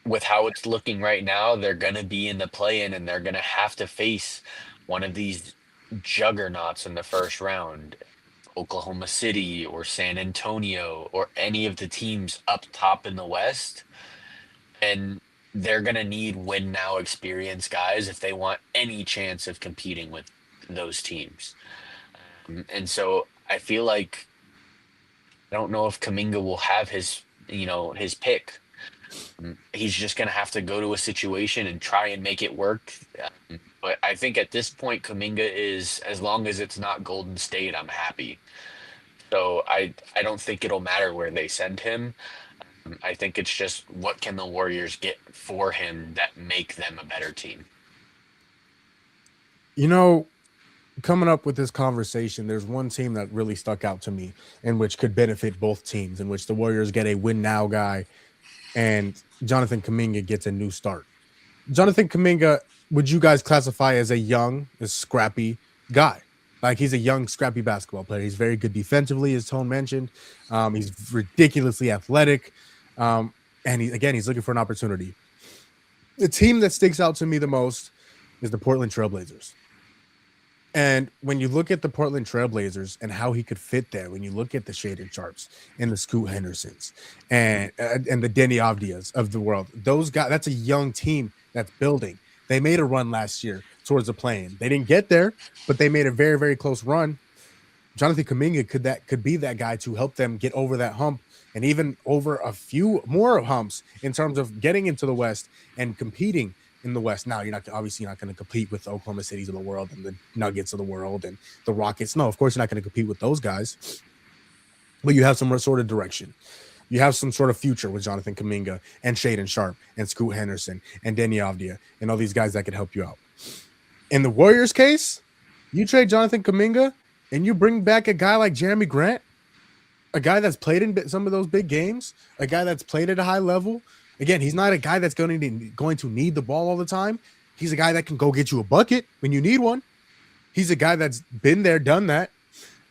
with how it's looking right now, they're going to be in the play-in and they're going to have to face one of these juggernauts in the first round. Oklahoma City or San Antonio or any of the teams up top in the West. And they're going to need win now experience guys if they want any chance of competing with those teams. And so I feel like I don't know if Kaminga will have his pick. He's just going to have to go to a situation and try and make it work. But I think at this point, Kaminga is, as long as it's not Golden State, I'm happy. So I don't think it'll matter where they send him. I think it's just what can the Warriors get for him that make them a better team. You know, coming up with this conversation, there's one team that really stuck out to me, in which could benefit both teams, in which the Warriors get a win now guy, and Jonathan Kaminga gets a new start. Jonathan Kaminga, would you guys classify as a young, as scrappy guy? Like, he's a young, scrappy basketball player. He's very good defensively, as Tone mentioned. He's ridiculously athletic. And he's looking for an opportunity. The team that sticks out to me the most is the Portland Trailblazers. And when you look at the Portland Trailblazers and how he could fit there, when you look at the Shaden Sharps and the Scoot Hendersons and the Denny Avdias of the world, those guys, that's a young team that's building. They made a run last year towards the play-in. They didn't get there, but they made a very, very close run. Jonathan Kaminga could be that guy to help them get over that hump and even over a few more humps in terms of getting into the West and competing in the West. Now, you're not going to compete with the Oklahoma Cities of the world and the Nuggets of the world and the Rockets. No, of course you're not going to compete with those guys. But you have some sort of direction. You have some sort of future with Jonathan Kaminga and Shaden Sharp and Scoot Henderson and Denny Avdia and all these guys that could help you out. In the Warriors case, you trade Jonathan Kaminga and you bring back a guy like Jeremy Grant, a guy that's played in some of those big games, a guy that's played at a high level. Again, he's not a guy that's going to need the ball all the time. He's a guy that can go get you a bucket when you need one. He's a guy that's been there, done that.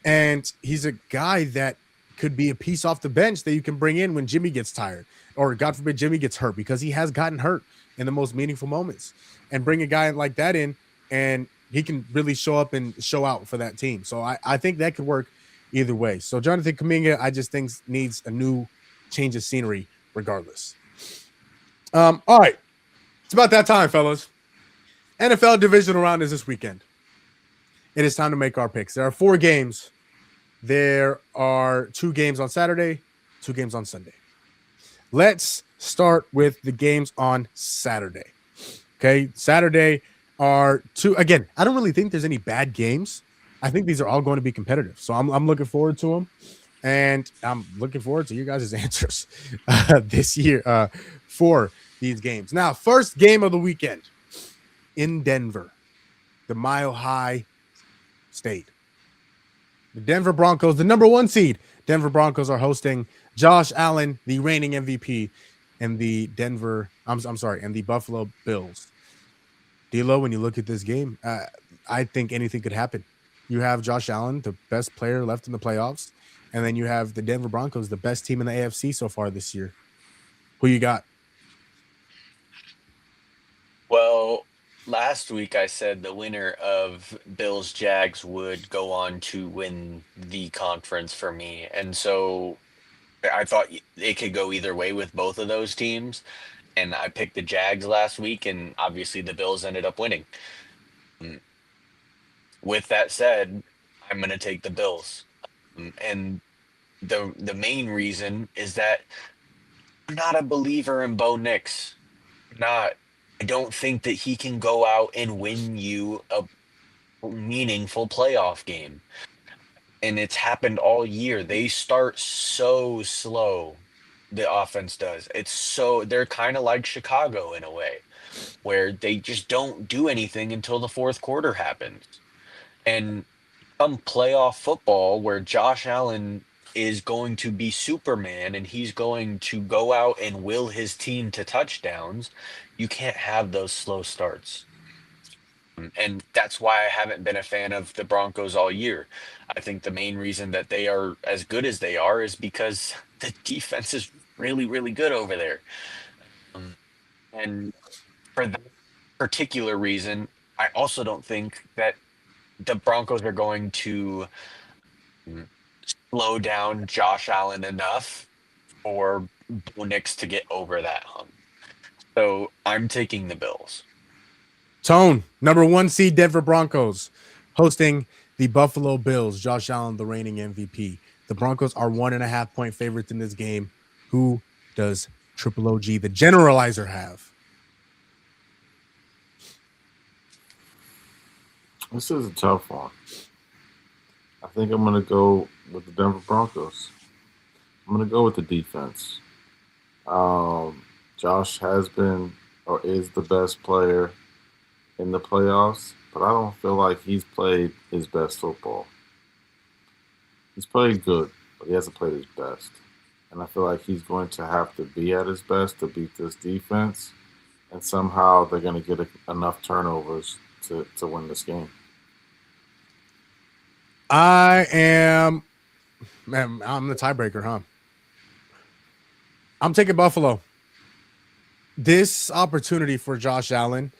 And he's a guy that could be a piece off the bench that you can bring in when Jimmy gets tired or, God forbid, Jimmy gets hurt, because he has gotten hurt in the most meaningful moments, and bring a guy like that in and he can really show up and show out for that team. So I think that could work either way. So Jonathan Kaminga, I just think, needs a new change of scenery regardless. All right. It's about that time, fellas. NFL divisional round is this weekend. It is time to make our picks. There are 4 games. There are 2 games on Saturday, 2 games on Sunday. Let's start with the games on Saturday. Okay, Saturday are 2. Again, I don't really think there's any bad games. I think these are all going to be competitive. So I'm looking forward to them. And I'm looking forward to you guys' answers this year for these games. Now, first game of the weekend in Denver, the Mile High State. The Denver Broncos, the number 1 seed. Denver Broncos are hosting Josh Allen, the reigning MVP, and the Buffalo Bills. D'Lo, when you look at this game, I think anything could happen. You have Josh Allen, the best player left in the playoffs, and then you have the Denver Broncos, the best team in the AFC so far this year. Who you got? Well, last week I said the winner of Bills Jags would go on to win the conference for me. And so I thought it could go either way with both of those teams. And I picked the Jags last week, and obviously the Bills ended up winning. Mm, With that said, I'm going to take the Bills. And the main reason is that I'm not a believer in Bo Nix. Not. I don't think that he can go out and win you a meaningful playoff game. And it's happened all year. They start so slow. The offense does. They're kind of like Chicago in a way, where they just don't do anything until the fourth quarter happens. And come playoff football, where Josh Allen is going to be Superman and he's going to go out and will his team to touchdowns, you can't have those slow starts. And that's why I haven't been a fan of the Broncos all year. I think the main reason that they are as good as they are is because the defense is really, really good over there. And for that particular reason, I also don't think that the Broncos are going to slow down Josh Allen enough for Bo Nix to get over that hump. So I'm taking the Bills. Tone, number 1 seed Denver Broncos, hosting the Buffalo Bills. Josh Allen, the reigning MVP. The Broncos are 1.5 point favorites in this game. Who does Triple OG, the generalizer, have? This is a tough one. I think I'm going to go with the Denver Broncos. I'm going to go with the defense. Josh has been or is the best player in the playoffs, but I don't feel like he's played his best football. He's played good, but he hasn't played his best. And I feel like he's going to have to be at his best to beat this defense, and somehow they're going to get enough turnovers to win this game. I'm the tiebreaker, huh? I'm taking Buffalo. This opportunity for Josh Allen,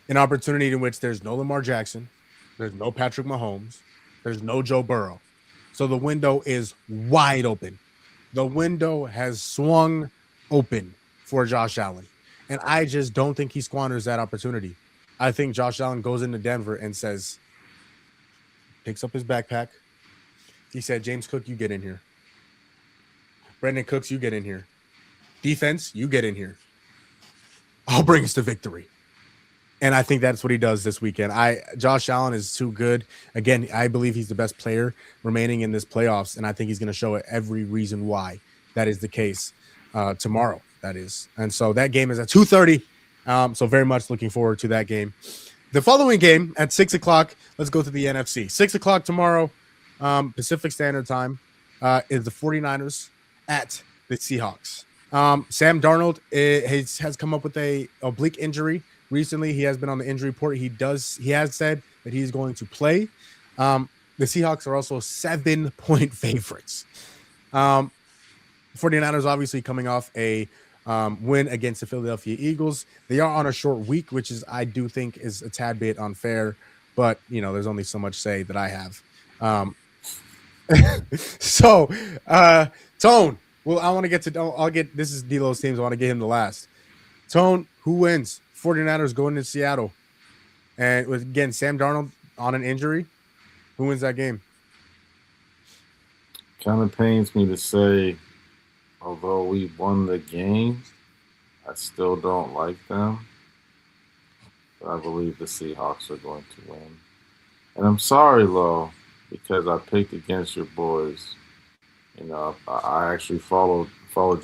an opportunity in which there's no Lamar Jackson, there's no Patrick Mahomes, there's no Joe Burrow. So the window is wide open. The window has swung open for Josh Allen. And I just don't think he squanders that opportunity. I think Josh Allen goes into Denver and says, picks up his backpack. He said, James Cook, you get in here. Brandon Cooks, you get in here. Defense, you get in here. I'll bring us to victory. And I think that's what he does this weekend. Josh Allen is too good. Again, I believe he's the best player remaining in this playoffs, and I think he's going to show every reason why that is the case tomorrow, that is. And so that game is at 2:30, so very much looking forward to that game. The following game at 6 o'clock, let's go to the NFC. 6 o'clock tomorrow, Pacific Standard Time, is the 49ers at the Seahawks. Sam Darnold has come up with a oblique injury. Recently, he has been on the injury report. He has said that he's going to play. The Seahawks are also 7-point favorites. 49ers obviously coming off a win against the Philadelphia Eagles. They are on a short week, which I do think is a tad bit unfair, but there's only so much say that I have. So, Tone. Well, I want to get to. This is D'Lo's teams. I want to get him the last. Tone, who wins? 49ers going to Seattle, and with again Sam Darnold on an injury. Who wins that game? Kind of pains me to say, although we won the game, I still don't like them. But I believe the Seahawks are going to win. And I'm sorry, Lo, because I picked against your boys. I actually followed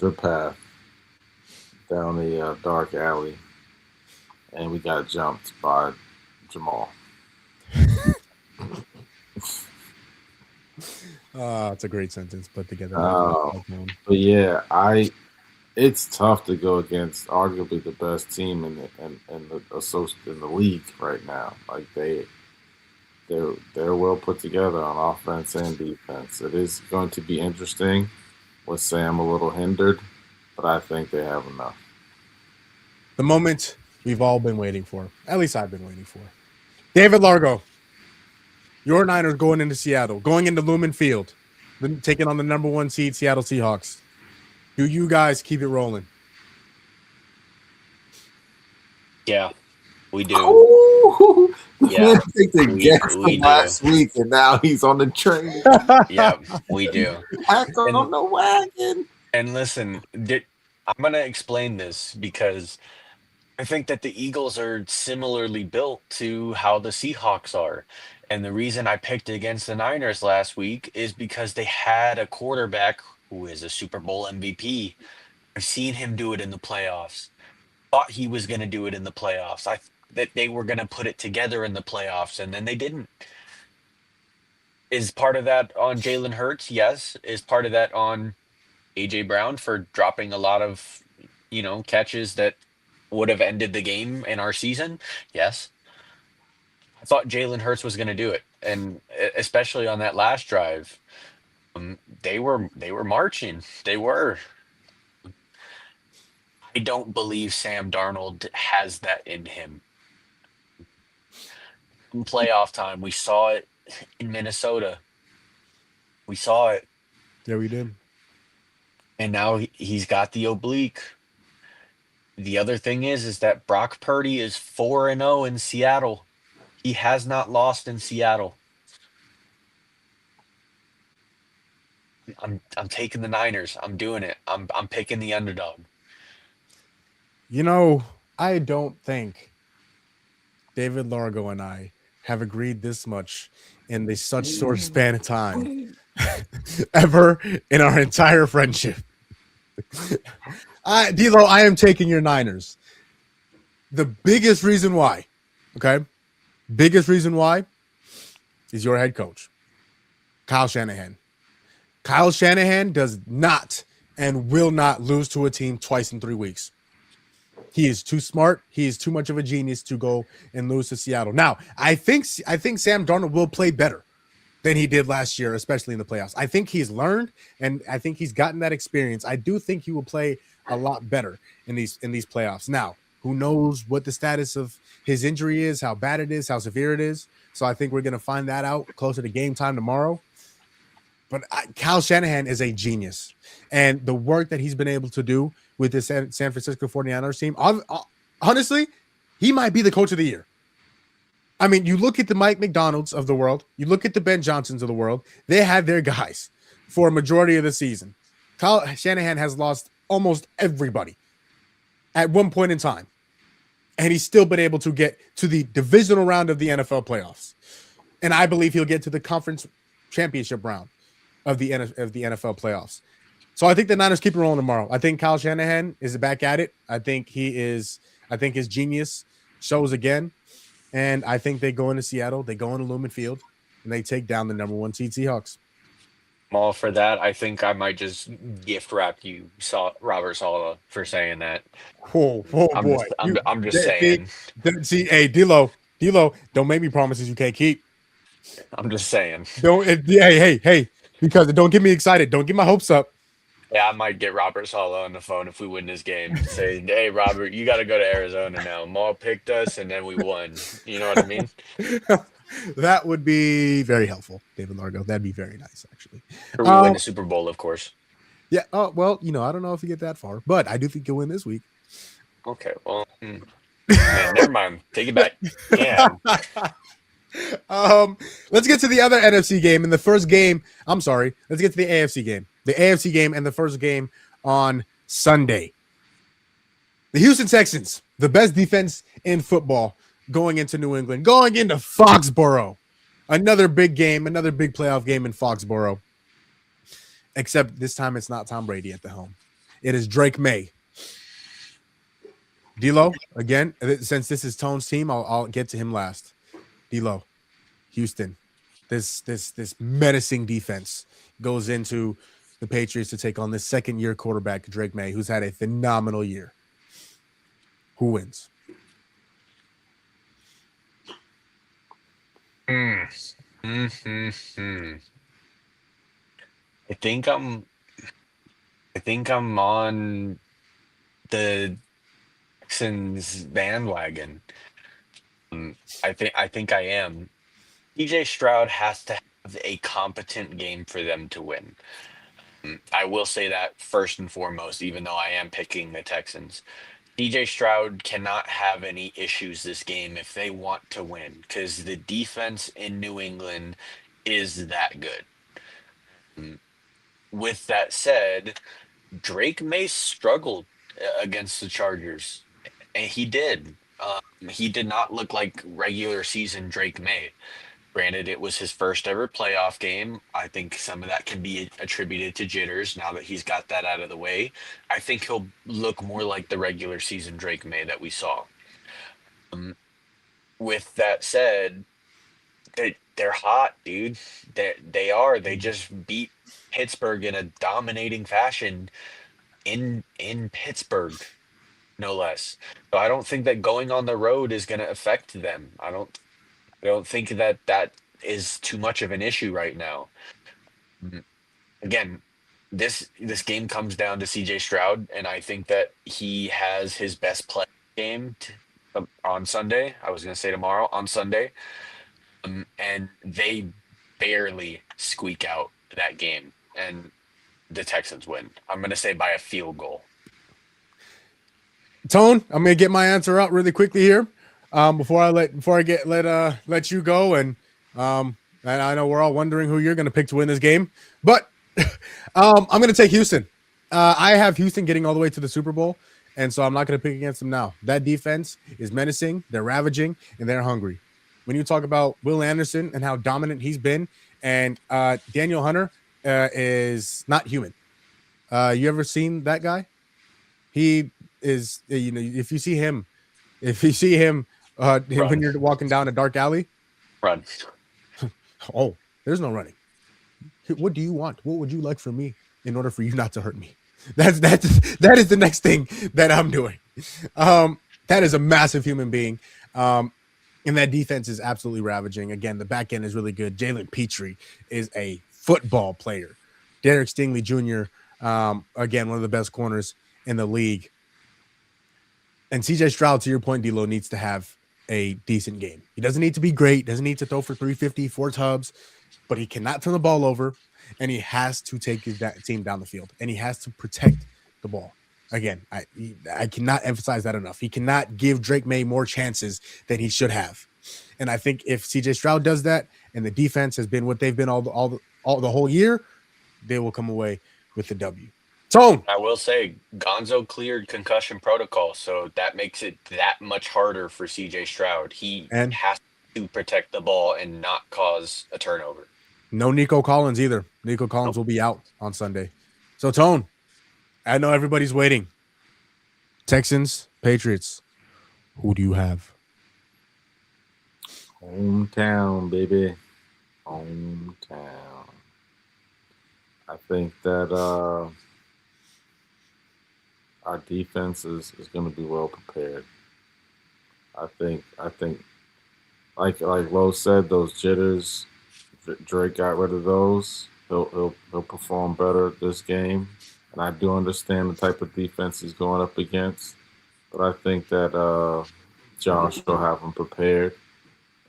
your path down the dark alley, and we got jumped by Jamal. It's a great sentence put together. But yeah, it's tough to go against arguably the best team in the league right now. Like they're well put together on offense and defense. It is going to be interesting with Sam a little hindered, but I think they have enough. The moment we've all been waiting for. At least I've been waiting for. David Largo, your Niners going into Seattle, going into Lumen Field, taking on the number 1 seed Seattle Seahawks. Do you guys keep it rolling? Yeah, we do. Ooh, Yeah, take the we- guess we from do. last week, and now he's on the train. Yeah, we do. Back on the wagon. And listen, I'm going to explain this because I think that the Eagles are similarly built to how the Seahawks are. And the reason I picked against the Niners last week is because they had a quarterback who is a Super Bowl MVP. I've seen him do it in the playoffs. Thought he was going to do it in the playoffs. That they were going to put it together in the playoffs, and then they didn't. Is part of that on Jalen Hurts? Yes. Is part of that on AJ Brown for dropping a lot of, catches that would have ended the game in our season? Yes. I thought Jalen Hurts was going to do it, and especially on that last drive, they were marching. They were. I don't believe Sam Darnold has that in him. In playoff time, we saw it in Minnesota. We saw it, Yeah, we did. and now he's got the oblique. The other thing is that Brock Purdy is 4-0 in Seattle. He has not lost in Seattle. I'm taking the Niners. I'm doing it. I'm picking the underdog. I don't think David Largo and I have agreed this much in such short span of time ever in our entire friendship. D'Lo, I am taking your Niners. The biggest reason why, is your head coach, Kyle Shanahan. Kyle Shanahan does not and will not lose to a team twice in 3 weeks. He is too smart. He is too much of a genius to go and lose to Seattle. Now, I think Sam Darnold will play better than he did last year, especially in the playoffs. I think he's learned, and I think he's gotten that experience. I do think he will play a lot better in these playoffs. Now, who knows what the status of his injury is, how bad it is, how severe it is. So I think we're going to find that out closer to game time tomorrow. But Kyle Shanahan is a genius. And the work that he's been able to do with the San Francisco 49ers team, honestly, he might be the coach of the year. I mean, you look at the Mike McDonalds of the world, you look at the Ben Johnsons of the world, they had their guys for a majority of the season. Kyle Shanahan has lost almost everybody at one point in time. And he's still been able to get to the divisional round of the NFL playoffs. And I believe he'll get to the conference championship round of the NFL playoffs. So I think the Niners keep it rolling tomorrow. I think Kyle Shanahan is back at it. I think his genius shows again. And I think they go into Seattle, they go into Lumen Field, and they take down the number 1 seed Seahawks. I'm all for that. I think I might just gift wrap you, Robert Saleh, for saying that. Oh boy. I'm just saying. See, hey, D'Lo, don't make me promises you can't keep. I'm just saying. Hey, because don't get me excited. Don't get my hopes up. Yeah, I might get Robert Saleh on the phone if we win this game. Say, hey, Robert, you got to go to Arizona now. Maul picked us, and then we won. You know what I mean? That would be very helpful, David Largo. That'd be very nice, actually. Or we win the Super Bowl, of course. Yeah. Oh, well, I don't know if you get that far, but I do think you'll win this week. Okay, well, man, never mind. Take it back. Yeah. Let's get to the other NFC game. In the first game, let's get to the AFC game. The AFC game and the first game on Sunday. The Houston Texans, the best defense in football, going into New England, going into Foxborough. Another big game, another big playoff game in Foxborough. Except this time it's not Tom Brady at the helm. It is Drake May. D'Lo, again, since this is Tone's team, I'll get to him last. D'Lo, Houston, this menacing defense goes into the Patriots to take on this second-year quarterback, Drake May, who's had a phenomenal year. Who wins? I Hmm. I think I'm. I think I'm on the Texans bandwagon. I think I am. DJ Stroud has to have a competent game for them to win. I will say that first and foremost, even though I am picking the Texans. DJ Stroud cannot have any issues this game if they want to win because the defense in New England is that good. With that said, Drake May struggled against the Chargers, and he did. He did not look like regular season Drake May. Granted, it was his first ever playoff game. I think some of that can be attributed to jitters now that he's got that out of the way. I think he'll look more like the regular season Drake May that we saw. With that said, they're hot, dude. They are. They just beat Pittsburgh in a dominating fashion in Pittsburgh, no less. So I don't think that going on the road is going to affect them. I don't think that that is too much of an issue right now. Again, this game comes down to CJ Stroud, and I think that he has his best play game on Sunday. I was going to say tomorrow on Sunday, and they barely squeak out that game, and the Texans win. I'm going to say by a field goal. Tone, I'm gonna get my answer out really quickly here. Before I let you go, and I know we're all wondering who you're gonna pick to win this game, but I'm gonna take Houston. I have Houston getting all the way to the Super Bowl, and so I'm not gonna pick against them now. That defense is menacing, they're ravaging, and they're hungry. When you talk about Will Anderson and how dominant he's been, and Daniel Hunter is not human. You ever seen that guy? He is, if you see him when you're walking down a dark alley, Run. Oh, there's no running. What do you want? What would you like from me in order for you not to hurt me? That is the next thing that I'm doing. That is a massive human being. And that defense is absolutely ravaging. Again, the back end is really good. Jalen Petrie is a football player. Derek Stingley Jr., again, one of the best corners in the league. And CJ Stroud, to your point, D'Lo, needs to have a decent game. He doesn't need to be great, doesn't need to throw for 350, 4 tubs, but he cannot turn the ball over, and he has to take his team down the field, and he has to protect the ball. Again, I cannot emphasize that enough. He cannot give Drake May more chances than he should have. And I think if CJ Stroud does that, and the defense has been what they've been all the whole year, they will come away with the W. Tone. I will say Gonzo cleared concussion protocol, so that makes it that much harder for CJ Stroud. He has to protect the ball and not cause a turnover. No Nico Collins either. Nico Collins will be out on Sunday. So, Tone, I know everybody's waiting. Texans, Patriots, who do you have? Hometown, baby. Hometown. I think that our defense is going to be well prepared. I think like Lo said, those jitters, Drake got rid of those. He'll perform better this game. And I do understand the type of defense he's going up against. But I think that Josh will have him prepared.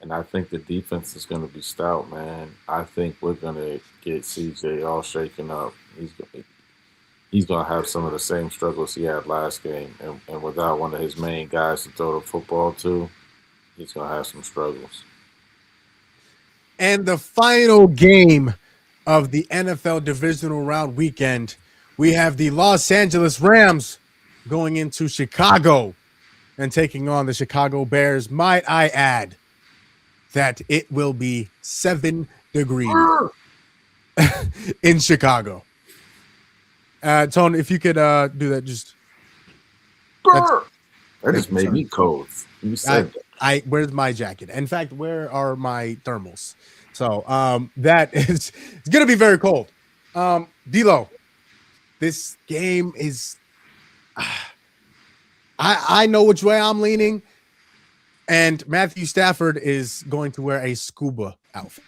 And I think the defense is going to be stout, man. I think we're going to get CJ all shaken up. He's going to have some of the same struggles he had last game. And without one of his main guys to throw the football to, he's going to have some struggles. And the final game of the NFL divisional round weekend, we have the Los Angeles Rams going into Chicago and taking on the Chicago Bears. Might I add that it will be 7 degrees in Chicago. Tone, if you could do that, just that just made me cold. You said that. Where's my jacket? In fact, where are my thermals? So that is, it's gonna be very cold. D'Lo, this game is I know which way I'm leaning. And Matthew Stafford is going to wear a scuba outfit.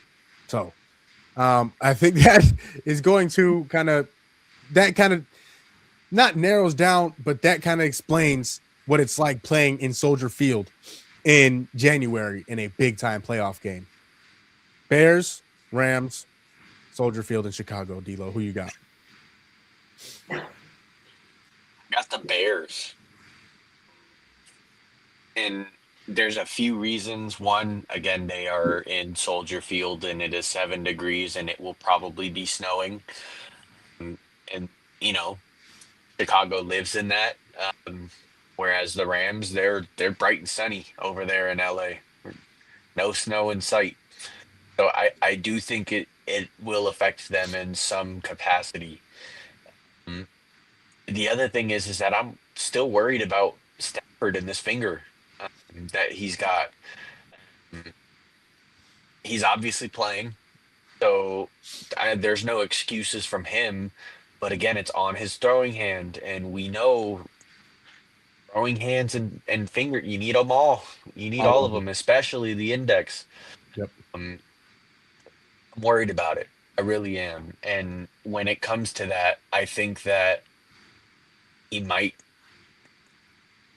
So I think that is going to kind of not narrows down, but that kind of explains what it's like playing in Soldier Field in January in a big-time playoff game. Bears, Rams, Soldier Field in Chicago. D-Lo, who you got? Got the Bears. And there's a few reasons. One, again, they are in Soldier Field and it is 7 degrees and it will probably be snowing. And you know, Chicago lives in that. Whereas the Rams, they're bright and sunny over there in LA. No snow in sight. So I do think it will affect them in some capacity. The other thing is that I'm still worried about Stafford and this finger that he's got. He's obviously playing, so there's no excuses from him. But again, it's on his throwing hand, and we know throwing hands and finger, you need them all. You need all of them, especially the index. Yep. I'm worried about it. I really am. And when it comes to that, I think that he might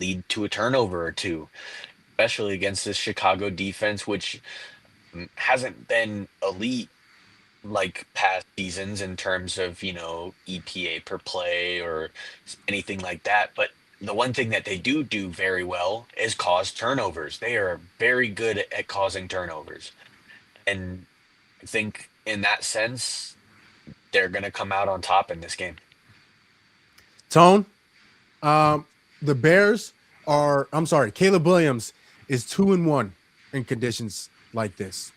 lead to a turnover or two, especially against this Chicago defense, which hasn't been elite like past seasons in terms of, EPA per play or anything like that. But the one thing that they do very well is cause turnovers. They are very good at causing turnovers. And I think in that sense, they're going to come out on top in this game. Tone, the Bears Caleb Williams is 2-1 in conditions like this.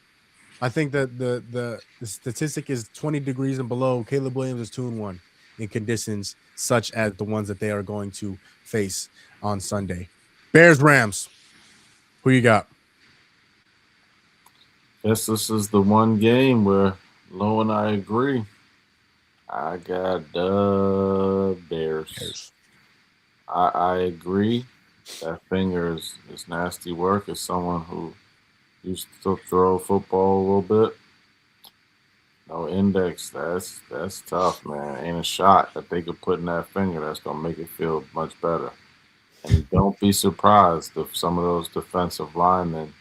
I think that the statistic is 20 degrees and below. Caleb Williams is 2-1 in conditions such as the ones that they are going to face on Sunday. Bears, Rams. Who you got? Guess this is the one game where Lo and I agree. I got the Bears. I agree. That finger is nasty work. As someone who used to throw football a little bit, no index. That's tough, man. Ain't a shot that they could put in that finger that's gonna make it feel much better. And don't be surprised if some of those defensive linemen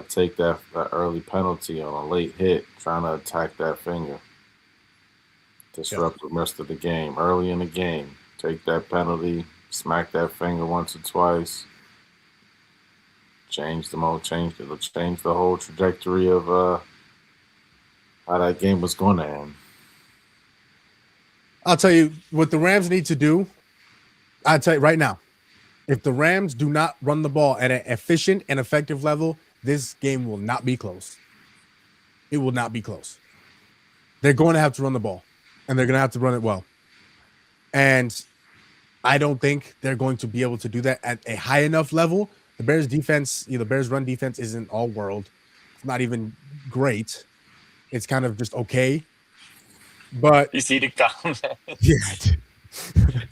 take that early penalty on a late hit, trying to attack that finger, disrupt the rest of the game. Early in the game, take that penalty, smack that finger once or twice. It'll change the whole trajectory of how that game was going to end. I'll tell you what the Rams need to do. I'll tell you right now, if the Rams do not run the ball at an efficient and effective level, this game will not be close. It will not be close. They're going to have to run the ball, and they're going to have to run it well. And I don't think they're going to be able to do that at a high enough level. The Bears defense, the Bears run defense isn't all world. It's not even great. It's kind of just okay. But You see the comment? yeah.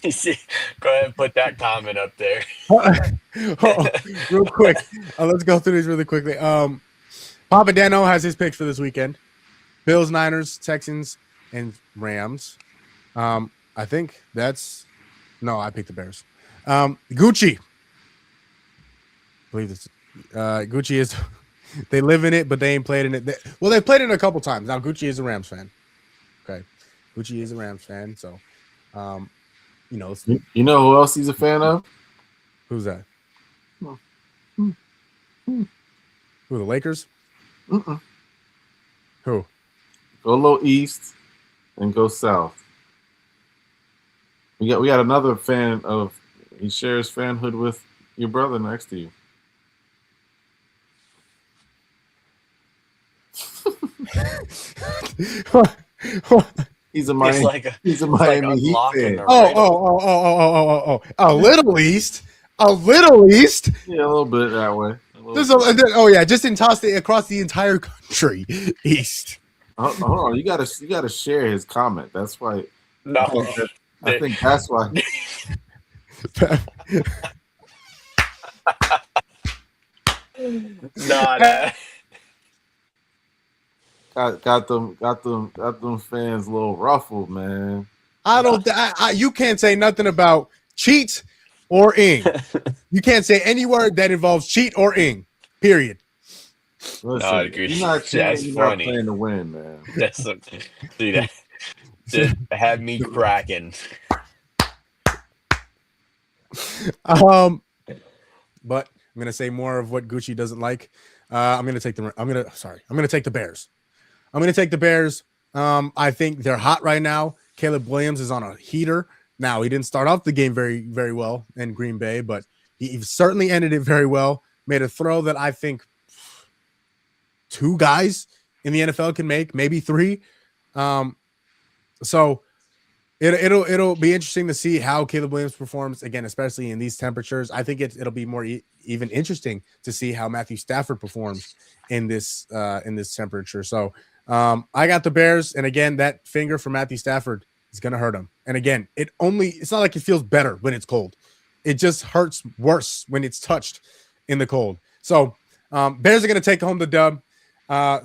You see? Go ahead and put that comment up there. Real quick. Let's go through these really quickly. Papa Dano has his picks for this weekend. Bills, Niners, Texans, and Rams. I think I picked the Bears. Gucci. I believe this. Gucci is. They live in it, but they ain't played in it. They played in it a couple times. Now Gucci is a Rams fan. Okay, Gucci is a Rams fan. So, you know who else he's a fan of? Who's that? Who, the Lakers? Mm-mm. Who? Go a little east and go south. We got another fan of. He shares fanhood with your brother next to you. He's a Miami. He's a Miami Heat fan. A little east. A little east. Yeah, a little bit that way. Just in toss it across the entire country east. Hold on, you gotta share his comment. That's why. No, I think that's why. Nah. Got them fans a little ruffled, man. I don't. You can't say nothing about cheat or ing. You can't say any word that involves cheat or ing. Period. Listen, I agree. you're not cheating, That's you're funny. not playing to win, man. That's see that just had me cracking. But I'm gonna say more of what Gucci doesn't like. I'm gonna take the Bears. I'm gonna take the Bears. I think they're hot right now. Caleb Williams is on a heater. Now, he didn't start off the game very, very well in Green Bay, but he certainly ended it very well. Made a throw that I think 2 guys in the NFL can make, maybe 3. So it'll be interesting to see how Caleb Williams performs again, especially in these temperatures. I think it'll be more even interesting to see how Matthew Stafford performs in this temperature. So I got the Bears, and again, that finger for Matthew Stafford is going to hurt him. And again, it's not like it feels better when it's cold. It just hurts worse when it's touched in the cold. So Bears are going to take home the dub.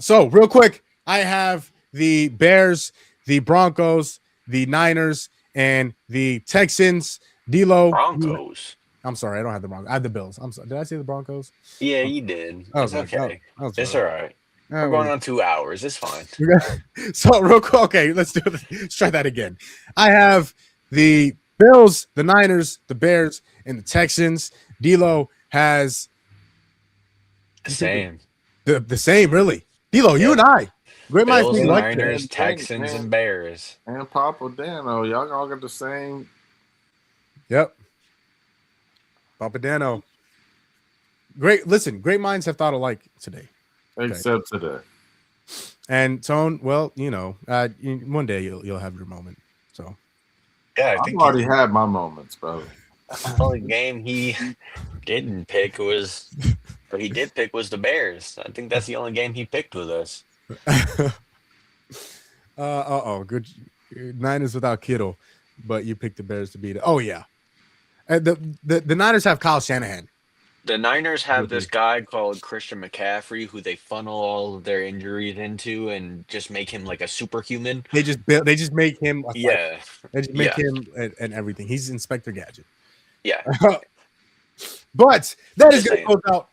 So real quick, I have the Bears, the Broncos, the Niners, and the Texans. D'Lo. Broncos. I'm sorry, I don't have the Broncos. I have the Bills. I'm sorry. Did I say the Broncos? Yeah, you did. Oh, It's okay. It's all right. Oh, We're going on 2 hours. It's fine. So real quick, okay, let's try that again. I have the Bills, the Niners, the Bears, and the Texans. D'Lo has The same. The same, really. D'Lo, you and I. Great minds Bills, think alike. Niners, Texans, and Bears. And Papa Dano, y'all all got the same. Yep. Papa Dano. Great. Listen, great minds have thought alike today. Except today. And Tone, well, one day you'll have your moment. So Yeah, I've already had my moments, bro. The only game he didn't pick was the Bears. I think that's the only game he picked with us. Good. Niners without Kittle, but you picked the Bears to beat it. Oh yeah. The Niners have Kyle Shanahan. The Niners have this guy called Christian McCaffrey who they funnel all of their injuries into and just make him like a superhuman. They just make him Yeah. They just make him and everything. He's Inspector Gadget. Yeah. But that is Just going to close out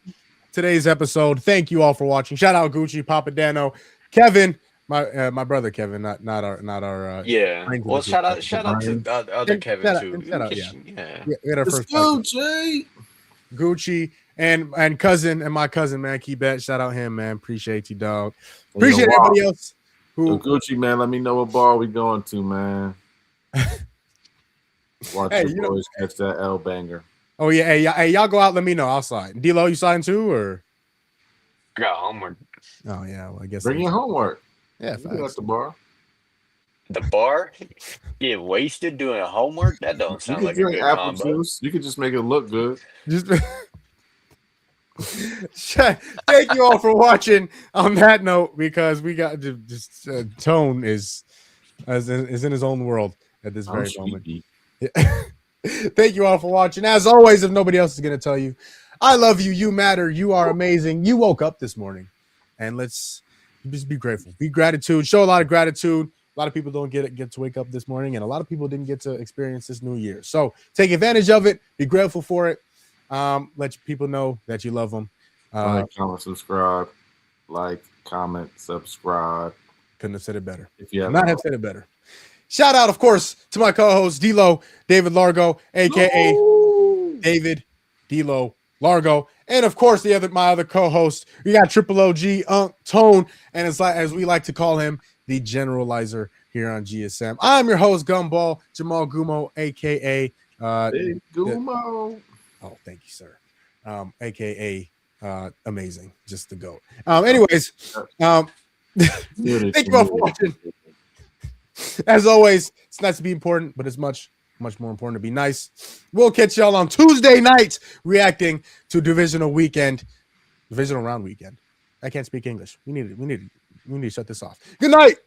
today's episode. Thank you all for watching. Shout out Gucci, Papa Dano, Kevin, my brother Kevin, not our Yeah. Well, shout out to the other Kevin too. Yeah. We had our Let's first go, Jay. Gucci and my cousin, man, Keybet. Shout out him, man. Appreciate you, dog. Appreciate everybody else who Gucci, man. Let me know what bar we going to, man. Watch your boys catch that L banger. Oh yeah, hey, y'all go out. Let me know. I'll sign. D-Lo, you sign too, or? I got homework. Oh yeah, well I guess. Bring your homework. Yeah, you at the bar. The bar? Get wasted doing homework? That don't sound like a good apple combo. juice. You could just make it look good. Just thank you all for watching. On that note, because we got just Tone is in his own world at this very moment. Thank you all for watching. As always, if nobody else is going to tell you, I love you. You matter. You are amazing. You woke up this morning, and let's just be grateful. Be gratitude. Show a lot of gratitude. A lot of people don't get to wake up this morning, and a lot of people didn't get to experience this new year. So take advantage of it. Be grateful for it. Let people know that you love them. Like, comment, subscribe. Like, comment, subscribe. Couldn't have said it better. If you have not have said it better. Shout out, of course, to my co-host D'Lo, David Largo, aka David D'Lo Largo, and of course my other co-host. We got Triple OG Tone, and as we like to call him, the generalizer here on GSM. I'm your host, Gumball Jamal Gumo, aka Big Gumo. Oh, thank you, sir. AKA amazing, just the GOAT. Anyways, thank you all for watching. As always, it's nice to be important, but it's much more important to be nice. We'll catch y'all on Tuesday night reacting to divisional round weekend. I can't speak English. We need to shut this off. Good night.